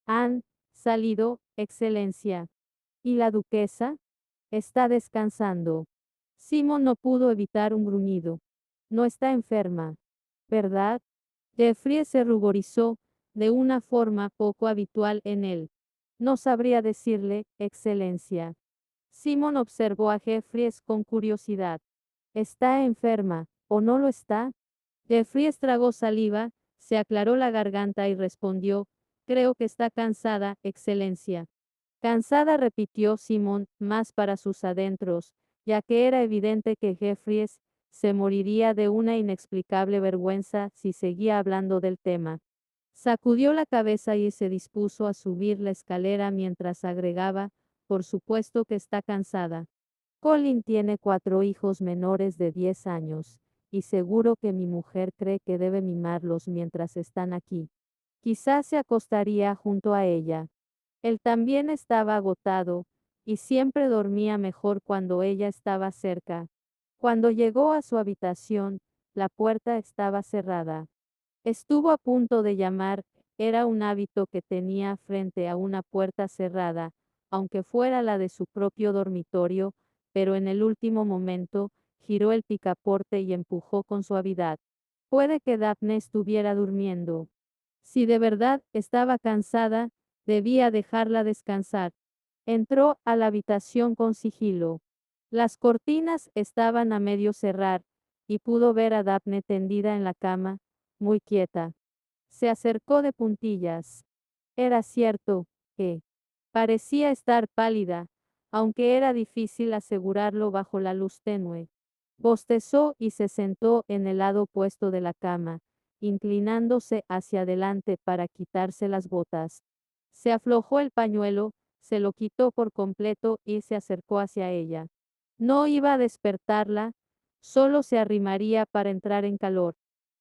Han salido, excelencia. ¿Y la duquesa? Está descansando. Simón no pudo evitar un gruñido. No está enferma, ¿verdad? Jeffries se ruborizó, de una forma poco habitual en él. No sabría decirle, excelencia. Simón observó a Jeffries con curiosidad. ¿Está enferma, o no lo está? Jeffries tragó saliva, se aclaró la garganta y respondió, creo que está cansada, excelencia. Cansada, repitió Simón, más para sus adentros, ya que era evidente que Jeffries se moriría de una inexplicable vergüenza si seguía hablando del tema. Sacudió la cabeza y se dispuso a subir la escalera mientras agregaba, por supuesto que está cansada. Colin tiene 4 hijos menores de 10 años, y seguro que mi mujer cree que debe mimarlos mientras están aquí. Quizás se acostaría junto a ella. Él también estaba agotado, y siempre dormía mejor cuando ella estaba cerca. Cuando llegó a su habitación, la puerta estaba cerrada. Estuvo a punto de llamar, era un hábito que tenía frente a una puerta cerrada, aunque fuera la de su propio dormitorio, pero en el último momento, giró el picaporte y empujó con suavidad. Puede que Daphne estuviera durmiendo. Si de verdad estaba cansada, debía dejarla descansar. Entró a la habitación con sigilo. Las cortinas estaban a medio cerrar, y pudo ver a Daphne tendida en la cama, muy quieta. Se acercó de puntillas. Era cierto que parecía estar pálida, aunque era difícil asegurarlo bajo la luz tenue. Bostezó y se sentó en el lado opuesto de la cama, inclinándose hacia adelante para quitarse las botas. Se aflojó el pañuelo, se lo quitó por completo y se acercó hacia ella. No iba a despertarla, solo se arrimaría para entrar en calor.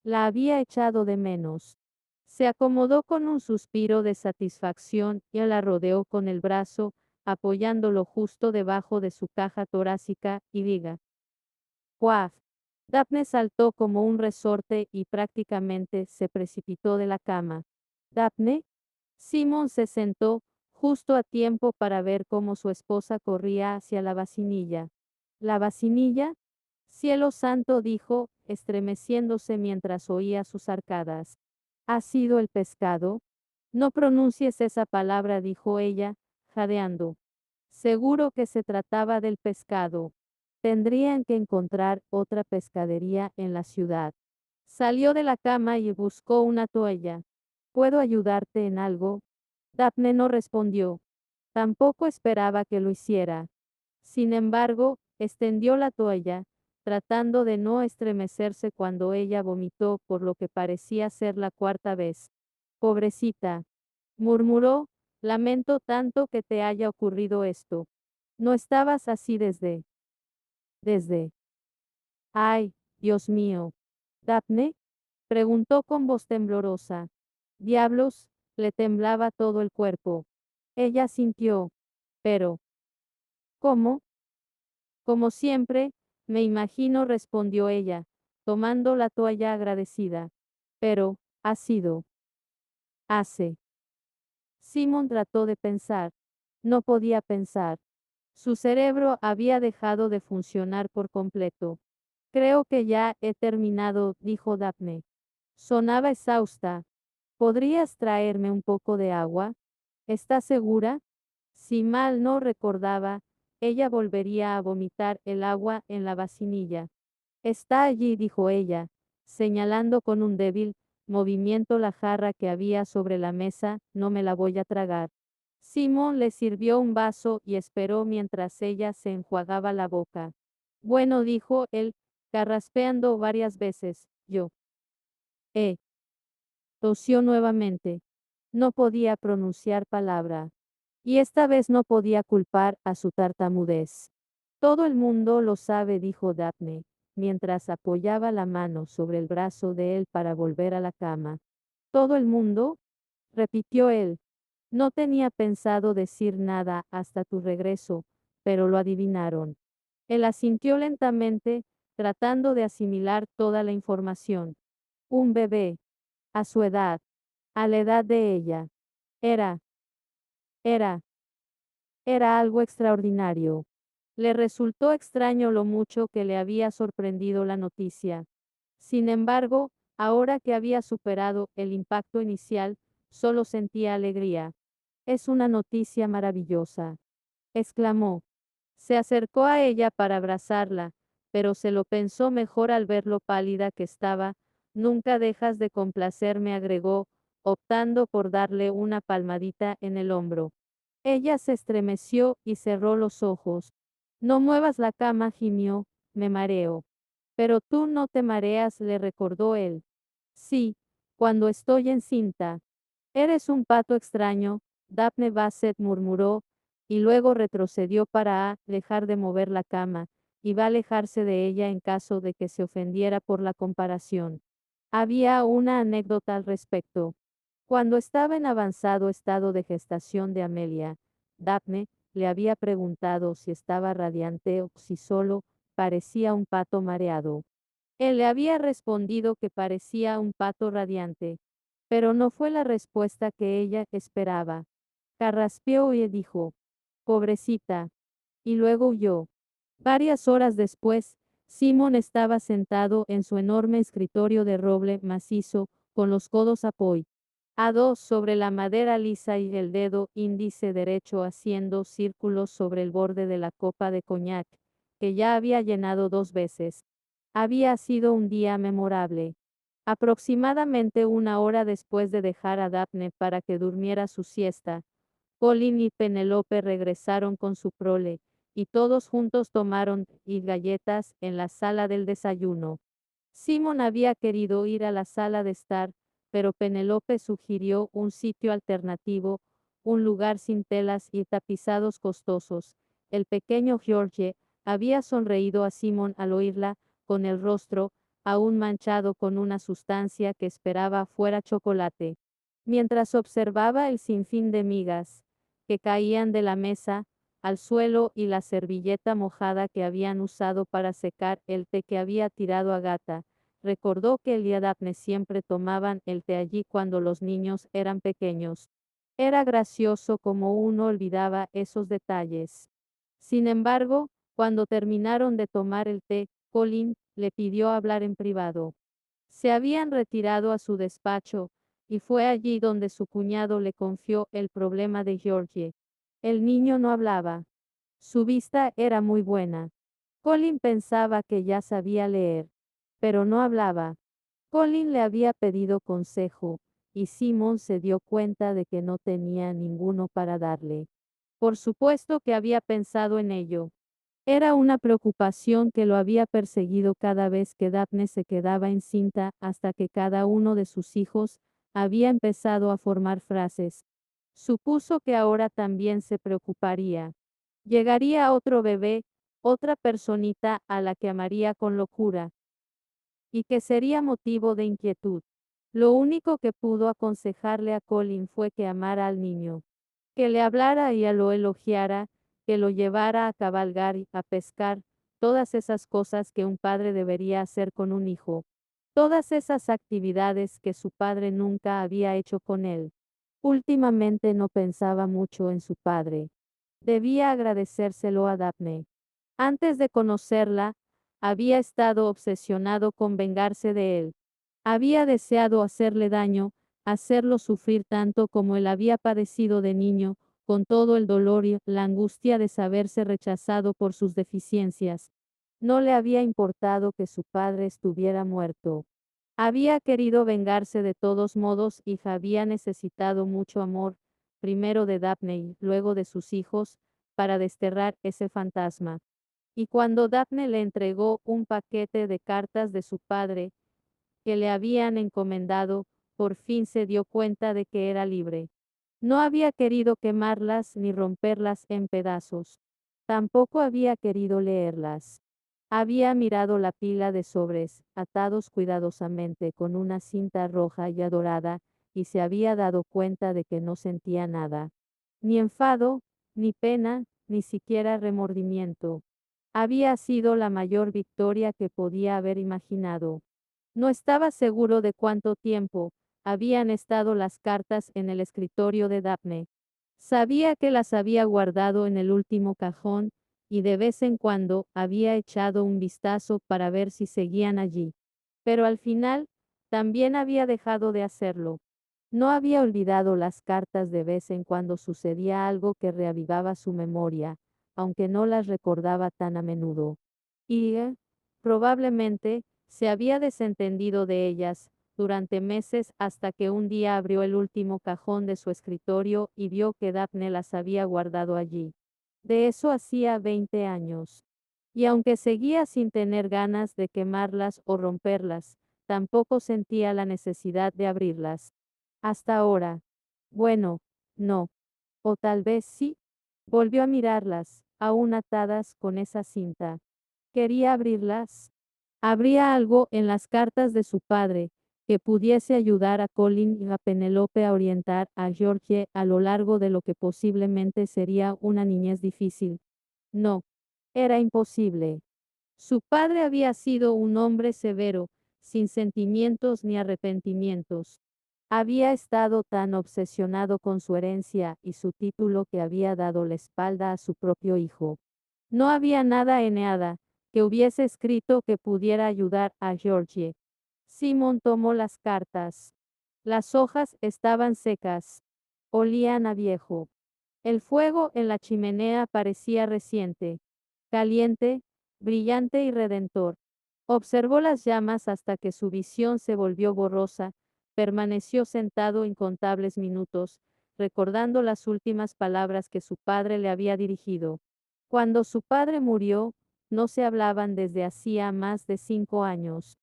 La había echado de menos. Se acomodó con un suspiro de satisfacción y la rodeó con el brazo, apoyándolo justo debajo de su caja torácica, y diga. ¡Guaf! Daphne saltó como un resorte y prácticamente se precipitó de la cama. ¿Daphne? Simon se sentó, justo a tiempo para ver cómo su esposa corría hacia la vacinilla. ¿La vacinilla? Cielo santo, dijo, estremeciéndose mientras oía sus arcadas. ¿Ha sido el pescado? No pronuncies esa palabra, dijo ella, jadeando. Seguro que se trataba del pescado. Tendrían que encontrar otra pescadería en la ciudad. Salió de la cama y buscó una toalla. ¿Puedo ayudarte en algo? Daphne no respondió. Tampoco esperaba que lo hiciera. Sin embargo, extendió la toalla, tratando de no estremecerse cuando ella vomitó por lo que parecía ser la cuarta vez. Pobrecita, murmuró, lamento tanto que te haya ocurrido esto. No estabas así desde. Ay, Dios mío. Daphne, preguntó con voz temblorosa. Diablos, le temblaba todo el cuerpo. Ella sintió. Pero, ¿cómo? Como siempre, me imagino, respondió ella, tomando la toalla agradecida. Pero, ha sido. Hace. Simon trató de pensar. No podía pensar. Su cerebro había dejado de funcionar por completo. Creo que ya he terminado, dijo Daphne. Sonaba exhausta. ¿Podrías traerme un poco de agua? ¿Estás segura? Si mal no recordaba, ella volvería a vomitar el agua en la vacinilla. Está allí, dijo ella, señalando con un débil movimiento la jarra que había sobre la mesa, no me la voy a tragar. Simón le sirvió un vaso y esperó mientras ella se enjuagaba la boca. Bueno, dijo él, carraspeando varias veces, yo. Tosió nuevamente. No podía pronunciar palabra. Y esta vez no podía culpar a su tartamudez. Todo el mundo lo sabe, dijo Daphne, mientras apoyaba la mano sobre el brazo de él para volver a la cama. ¿Todo el mundo? Repitió él. No tenía pensado decir nada hasta tu regreso, pero lo adivinaron. Él asintió lentamente, tratando de asimilar toda la información. Un bebé. A su edad. A la edad de ella. Era. Era. Era algo extraordinario. Le resultó extraño lo mucho que le había sorprendido la noticia. Sin embargo, ahora que había superado el impacto inicial, solo sentía alegría. Es una noticia maravillosa, exclamó. Se acercó a ella para abrazarla, pero se lo pensó mejor al ver lo pálida que estaba. Nunca dejas de complacerme, agregó, optando por darle una palmadita en el hombro. Ella se estremeció y cerró los ojos. No muevas la cama, gimió, me mareo. Pero tú no te mareas, le recordó él. Sí, cuando estoy encinta. Eres un pato extraño, Daphne Bassett murmuró, y luego retrocedió para dejar de mover la cama, y va a alejarse de ella en caso de que se ofendiera por la comparación. Había una anécdota al respecto. Cuando estaba en avanzado estado de gestación de Amelia, Daphne le había preguntado si estaba radiante o si solo parecía un pato mareado. Él le había respondido que parecía un pato radiante, pero no fue la respuesta que ella esperaba. Carraspeó y dijo, pobrecita, y luego huyó. Varias horas después, Simon estaba sentado en su enorme escritorio de roble macizo, con los codos a dos sobre la madera lisa y el dedo índice derecho haciendo círculos sobre el borde de la copa de coñac, que ya había llenado 2 veces. Había sido un día memorable. Aproximadamente una hora después de dejar a Daphne para que durmiera su siesta, Colin y Penelope regresaron con su prole, y todos juntos tomaron y galletas en la sala del desayuno. Simon había querido ir a la sala de estar, pero Penelope sugirió un sitio alternativo, un lugar sin telas y tapizados costosos. El pequeño George había sonreído a Simon al oírla, con el rostro aún manchado con una sustancia que esperaba fuera chocolate. Mientras observaba el sinfín de migas que caían de la mesa al suelo y la servilleta mojada que habían usado para secar el té que había tirado Agatha, recordó que él y Daphne siempre tomaban el té allí cuando los niños eran pequeños. Era gracioso como uno olvidaba esos detalles. Sin embargo, cuando terminaron de tomar el té, Colin le pidió hablar en privado. Se habían retirado a su despacho, y fue allí donde su cuñado le confió el problema de Georgie. El niño no hablaba. Su vista era muy buena. Colin pensaba que ya sabía leer, pero no hablaba. Colin le había pedido consejo, y Simon se dio cuenta de que no tenía ninguno para darle. Por supuesto que había pensado en ello. Era una preocupación que lo había perseguido cada vez que Daphne se quedaba encinta, hasta que cada uno de sus hijos había empezado a formar frases. Supuso que ahora también se preocuparía. Llegaría otro bebé, otra personita a la que amaría con locura, y que sería motivo de inquietud. Lo único que pudo aconsejarle a Colin fue que amara al niño, que le hablara y lo elogiara, que lo llevara a cabalgar y a pescar, todas esas cosas que un padre debería hacer con un hijo, todas esas actividades que su padre nunca había hecho con él. Últimamente no pensaba mucho en su padre. Debía agradecérselo a Daphne. Antes de conocerla, había estado obsesionado con vengarse de él. Había deseado hacerle daño, hacerlo sufrir tanto como él había padecido de niño, con todo el dolor y la angustia de saberse rechazado por sus deficiencias. No le había importado que su padre estuviera muerto. Había querido vengarse de todos modos y había necesitado mucho amor, primero de Daphne y luego de sus hijos, para desterrar ese fantasma. Y cuando Daphne le entregó un paquete de cartas de su padre, que le habían encomendado, por fin se dio cuenta de que era libre. No había querido quemarlas ni romperlas en pedazos. Tampoco había querido leerlas. Había mirado la pila de sobres, atados cuidadosamente con una cinta roja y dorada, y se había dado cuenta de que no sentía nada. Ni enfado, ni pena, ni siquiera remordimiento. Había sido la mayor victoria que podía haber imaginado. No estaba seguro de cuánto tiempo habían estado las cartas en el escritorio de Daphne. Sabía que las había guardado en el último cajón, y de vez en cuando había echado un vistazo para ver si seguían allí. Pero al final, también había dejado de hacerlo. No había olvidado las cartas de vez en cuando sucedía algo que reavivaba su memoria, aunque no las recordaba tan a menudo. Y, probablemente, se había desentendido de ellas durante meses hasta que un día abrió el último cajón de su escritorio y vio que Daphne las había guardado allí. De eso hacía 20 años. Y aunque seguía sin tener ganas de quemarlas o romperlas, tampoco sentía la necesidad de abrirlas. Hasta ahora. Bueno, no. O tal vez sí. Volvió a mirarlas, aún atadas con esa cinta. ¿Quería abrirlas? ¿Habría algo en las cartas de su padre que pudiese ayudar a Colin y a Penelope a orientar a George a lo largo de lo que posiblemente sería una niñez difícil? No. Era imposible. Su padre había sido un hombre severo, sin sentimientos ni arrepentimientos. Había estado tan obsesionado con su herencia y su título que había dado la espalda a su propio hijo. No había nada en Ada que hubiese escrito que pudiera ayudar a Georgie. Simon tomó las cartas. Las hojas estaban secas. Olían a viejo. El fuego en la chimenea parecía reciente, caliente, brillante y redentor. Observó las llamas hasta que su visión se volvió borrosa. Permaneció sentado incontables minutos, recordando las últimas palabras que su padre le había dirigido. Cuando su padre murió, no se hablaban desde hacía más de 5 años.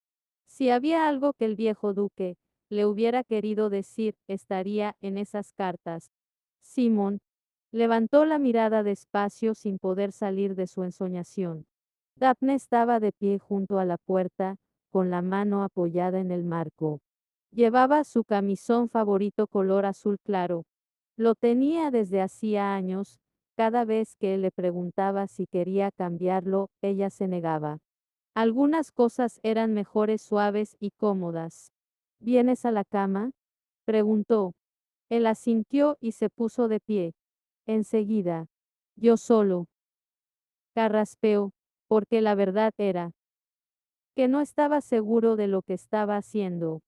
Si había algo que el viejo duque le hubiera querido decir, estaría en esas cartas. Simón levantó la mirada despacio sin poder salir de su ensoñación. Daphne estaba de pie junto a la puerta, con la mano apoyada en el marco. Llevaba su camisón favorito color azul claro. Lo tenía desde hacía años. Cada vez que él le preguntaba si quería cambiarlo, ella se negaba. Algunas cosas eran mejores suaves y cómodas. ¿Vienes a la cama? Preguntó. Él asintió y se puso de pie. Enseguida. Yo solo. Carraspeó, porque la verdad era que no estaba seguro de lo que estaba haciendo.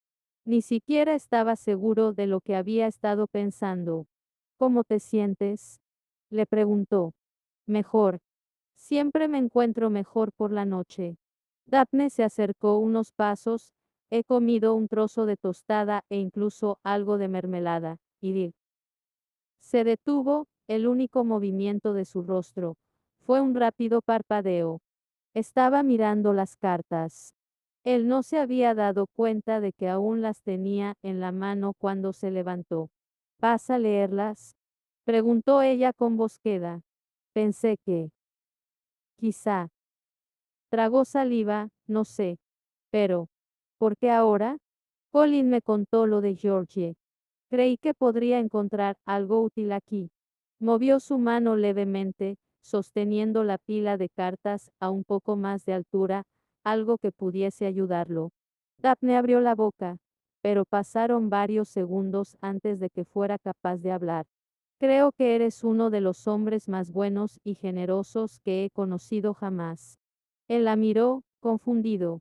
Ni siquiera estaba seguro de lo que había estado pensando. ¿Cómo te sientes? Le preguntó. Mejor. Siempre me encuentro mejor por la noche. Daphne se acercó unos pasos. He comido un trozo de tostada e incluso algo de mermelada. Y se detuvo. El único movimiento de su rostro fue un rápido parpadeo. Estaba mirando las cartas. Él no se había dado cuenta de que aún las tenía en la mano cuando se levantó. ¿Vas a leerlas? Preguntó ella con voz queda. Pensé que, quizá, tragó saliva, no sé. Pero, ¿por qué ahora? Colin me contó lo de Georgie. Creí que podría encontrar algo útil aquí. Movió su mano levemente, sosteniendo la pila de cartas a un poco más de altura, algo que pudiese ayudarlo. Daphne abrió la boca, pero pasaron varios segundos antes de que fuera capaz de hablar. Creo que eres uno de los hombres más buenos y generosos que he conocido jamás. Él la miró, confundido.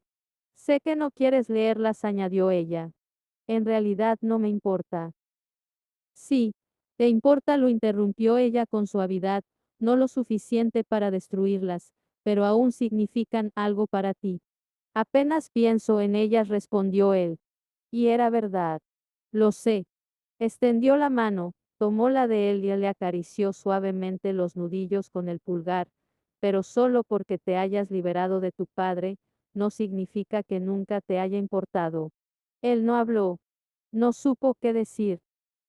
Sé que no quieres leerlas, añadió ella. En realidad no me importa. Sí, te importa, lo interrumpió ella con suavidad, no lo suficiente para destruirlas, pero aún significan algo para ti. Apenas pienso en ellas, respondió él. Y era verdad. Lo sé. Extendió la mano, tomó la de él y le acarició suavemente los nudillos con el pulgar, pero solo porque te hayas liberado de tu padre, no significa que nunca te haya importado. Él no habló. No supo qué decir.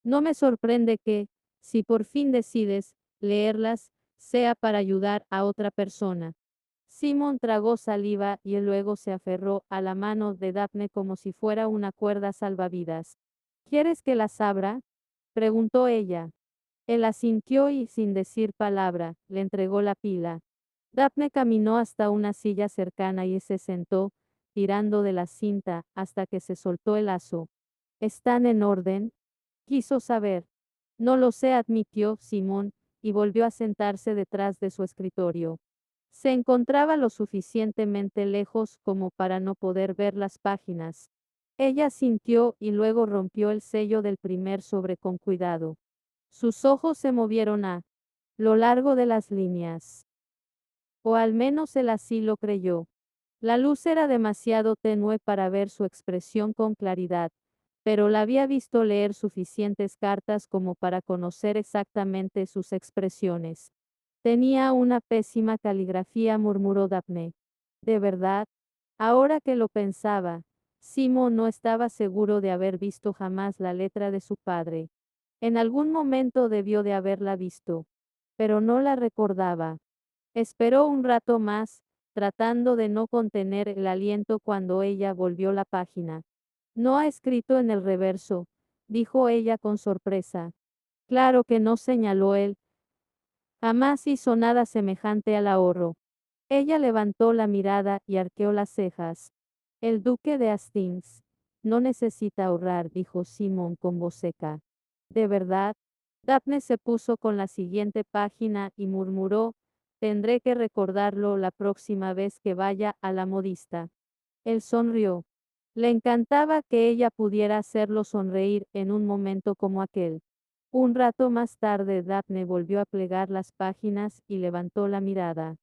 No me sorprende que, si por fin decides leerlas, sea para ayudar a otra persona. Simon tragó saliva y luego se aferró a la mano de Daphne como si fuera una cuerda salvavidas. ¿Quieres que las abra? Preguntó ella. Él asintió y, sin decir palabra, le entregó la pila. Daphne caminó hasta una silla cercana y se sentó, tirando de la cinta, hasta que se soltó el lazo. ¿Están en orden? Quiso saber. No lo sé, admitió Simón, y volvió a sentarse detrás de su escritorio. Se encontraba lo suficientemente lejos como para no poder ver las páginas. Ella sintió y luego rompió el sello del primer sobre con cuidado. Sus ojos se movieron a lo largo de las líneas. O al menos él así lo creyó. La luz era demasiado tenue para ver su expresión con claridad, pero la había visto leer suficientes cartas como para conocer exactamente sus expresiones. Tenía una pésima caligrafía, murmuró Daphne. ¿De verdad? Ahora que lo pensaba, Simon no estaba seguro de haber visto jamás la letra de su padre. En algún momento debió de haberla visto, pero no la recordaba. Esperó un rato más, tratando de no contener el aliento cuando ella volvió la página. No ha escrito en el reverso, dijo ella con sorpresa. Claro que no, señaló él. Jamás hizo nada semejante al ahorro. Ella levantó la mirada y arqueó las cejas. El duque de Hastings no necesita ahorrar, dijo Simon con voz seca. ¿De verdad? Daphne se puso con la siguiente página y murmuró, tendré que recordarlo la próxima vez que vaya a la modista. Él sonrió. Le encantaba que ella pudiera hacerlo sonreír en un momento como aquel. Un rato más tarde Daphne volvió a plegar las páginas y levantó la mirada.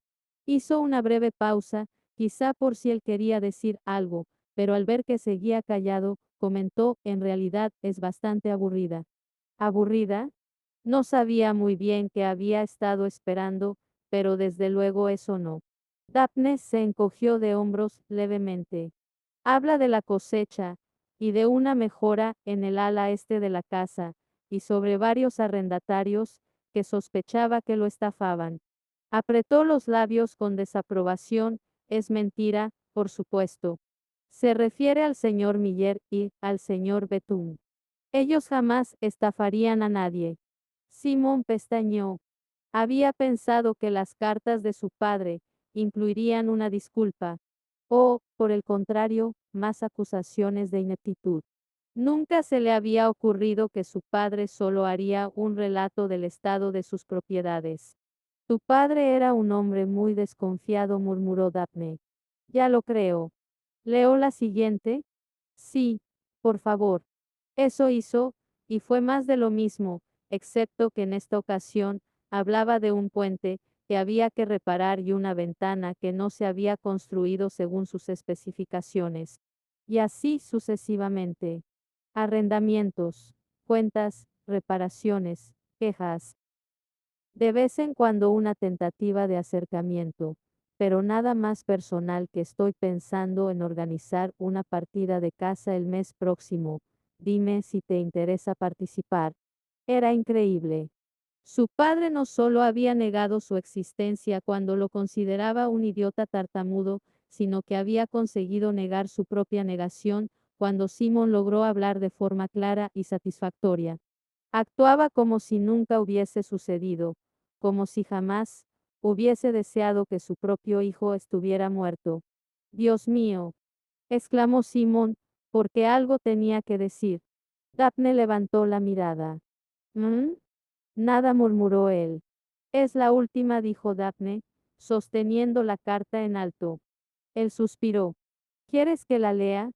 Hizo una breve pausa, quizá por si él quería decir algo, pero al ver que seguía callado, comentó, en realidad es bastante aburrida. ¿Aburrida? No sabía muy bien qué había estado esperando, pero desde luego eso no. Daphne se encogió de hombros levemente. Habla de la cosecha, y de una mejora en el ala este de la casa, y sobre varios arrendatarios, que sospechaba que lo estafaban. Apretó los labios con desaprobación. Es mentira, por supuesto. Se refiere al señor Miller y al señor Bethune. Ellos jamás estafarían a nadie. Simón pestañeó. Había pensado que las cartas de su padre incluirían una disculpa, o, por el contrario, más acusaciones de ineptitud. Nunca se le había ocurrido que su padre solo haría un relato del estado de sus propiedades. Tu padre era un hombre muy desconfiado, murmuró Daphne. Ya lo creo. ¿Leo la siguiente? Sí, por favor. Eso hizo, y fue más de lo mismo, excepto que en esta ocasión, hablaba de un puente que había que reparar y una ventana que no se había construido según sus especificaciones. Y así sucesivamente. Arrendamientos, cuentas, reparaciones, quejas. De vez en cuando una tentativa de acercamiento, pero nada más personal, que estoy pensando en organizar una partida de caza el mes próximo. Dime si te interesa participar. Era increíble. Su padre no solo había negado su existencia cuando lo consideraba un idiota tartamudo, sino que había conseguido negar su propia negación cuando Simon logró hablar de forma clara y satisfactoria. Actuaba como si nunca hubiese sucedido, como si jamás hubiese deseado que su propio hijo estuviera muerto. Dios mío, exclamó Simon, porque algo tenía que decir. Daphne levantó la mirada. ¿Mm? Nada, murmuró él. Es la última, dijo Daphne, sosteniendo la carta en alto. Él suspiró. ¿Quieres que la lea?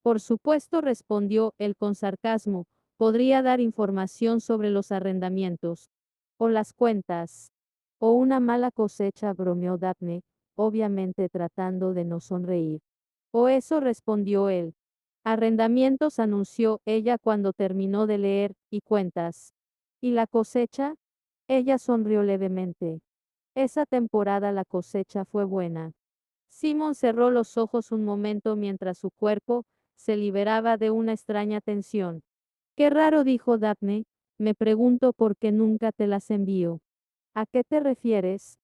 Por supuesto, respondió él con sarcasmo. Podría dar información sobre los arrendamientos. O las cuentas. O una mala cosecha, bromeó Daphne, obviamente tratando de no sonreír. O eso, respondió él. Arrendamientos, anunció ella cuando terminó de leer, y cuentas. ¿Y la cosecha? Ella sonrió levemente. Esa temporada la cosecha fue buena. Simon cerró los ojos un momento mientras su cuerpo se liberaba de una extraña tensión. Qué raro, dijo Daphne, me pregunto por qué nunca te las envío. ¿A qué te refieres?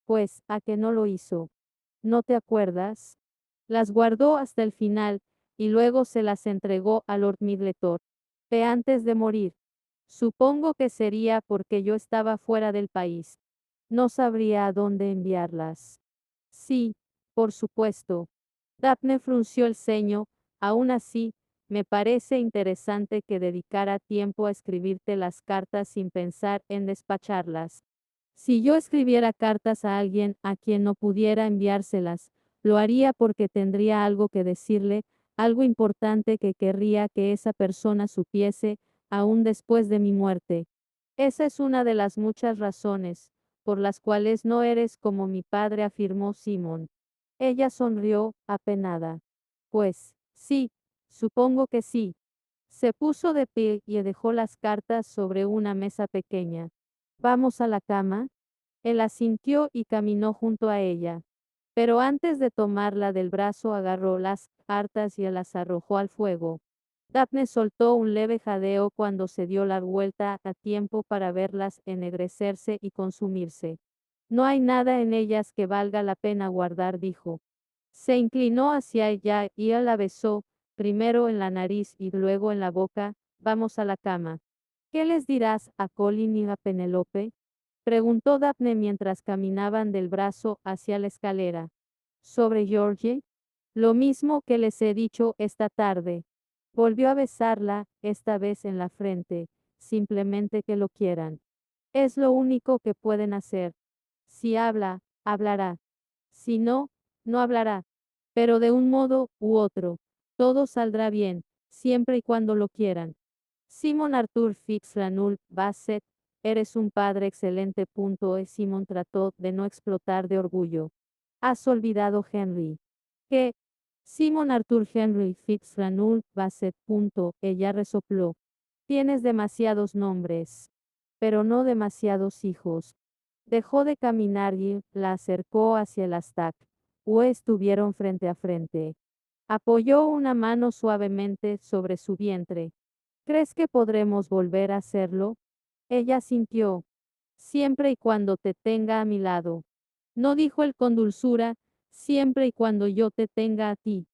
Pues, a que no lo hizo. ¿No te acuerdas? Las guardó hasta el final, y luego se las entregó a Lord Midleton. Antes de morir. Supongo que sería porque yo estaba fuera del país. No sabría a dónde enviarlas. Sí, por supuesto. Daphne frunció el ceño. Aún así, me parece interesante que dedicara tiempo a escribirte las cartas sin pensar en despacharlas. Si yo escribiera cartas a alguien a quien no pudiera enviárselas, lo haría porque tendría algo que decirle, algo importante que querría que esa persona supiese, aún después de mi muerte. Esa es una de las muchas razones por las cuales no eres como mi padre, afirmó Simon. Ella sonrió, apenada. Pues, sí, supongo que sí. Se puso de pie y dejó las cartas sobre una mesa pequeña. ¿Vamos a la cama? Él asintió y caminó junto a ella. Pero antes de tomarla del brazo, agarró las cartas y las arrojó al fuego. Daphne soltó un leve jadeo cuando se dio la vuelta a tiempo para verlas ennegrecerse y consumirse. No hay nada en ellas que valga la pena guardar, dijo. Se inclinó hacia ella y él la besó, primero en la nariz y luego en la boca. Vamos a la cama. ¿Qué les dirás a Colin y a Penelope? Preguntó Daphne mientras caminaban del brazo hacia la escalera. ¿Sobre Georgie? Lo mismo que les he dicho esta tarde. Volvió a besarla, esta vez en la frente. Simplemente que lo quieran. Es lo único que pueden hacer. Si habla, hablará. Si no, no hablará. Pero de un modo u otro, todo saldrá bien, siempre y cuando lo quieran. Simon Arthur Fitzranul Bassett, eres un padre excelente. Simon trató de no explotar de orgullo. Has olvidado Henry. ¿Qué? Simon Arthur Henry Fitzranul Bassett. Ella resopló. Tienes demasiados nombres. Pero no demasiados hijos. Dejó de caminar y la acercó hacia el Aztec. Estuvieron frente a frente. Apoyó una mano suavemente sobre su vientre. ¿Crees que podremos volver a hacerlo? Ella sintió. Siempre y cuando te tenga a mi lado. No dijo él con dulzura, siempre y cuando yo te tenga a ti.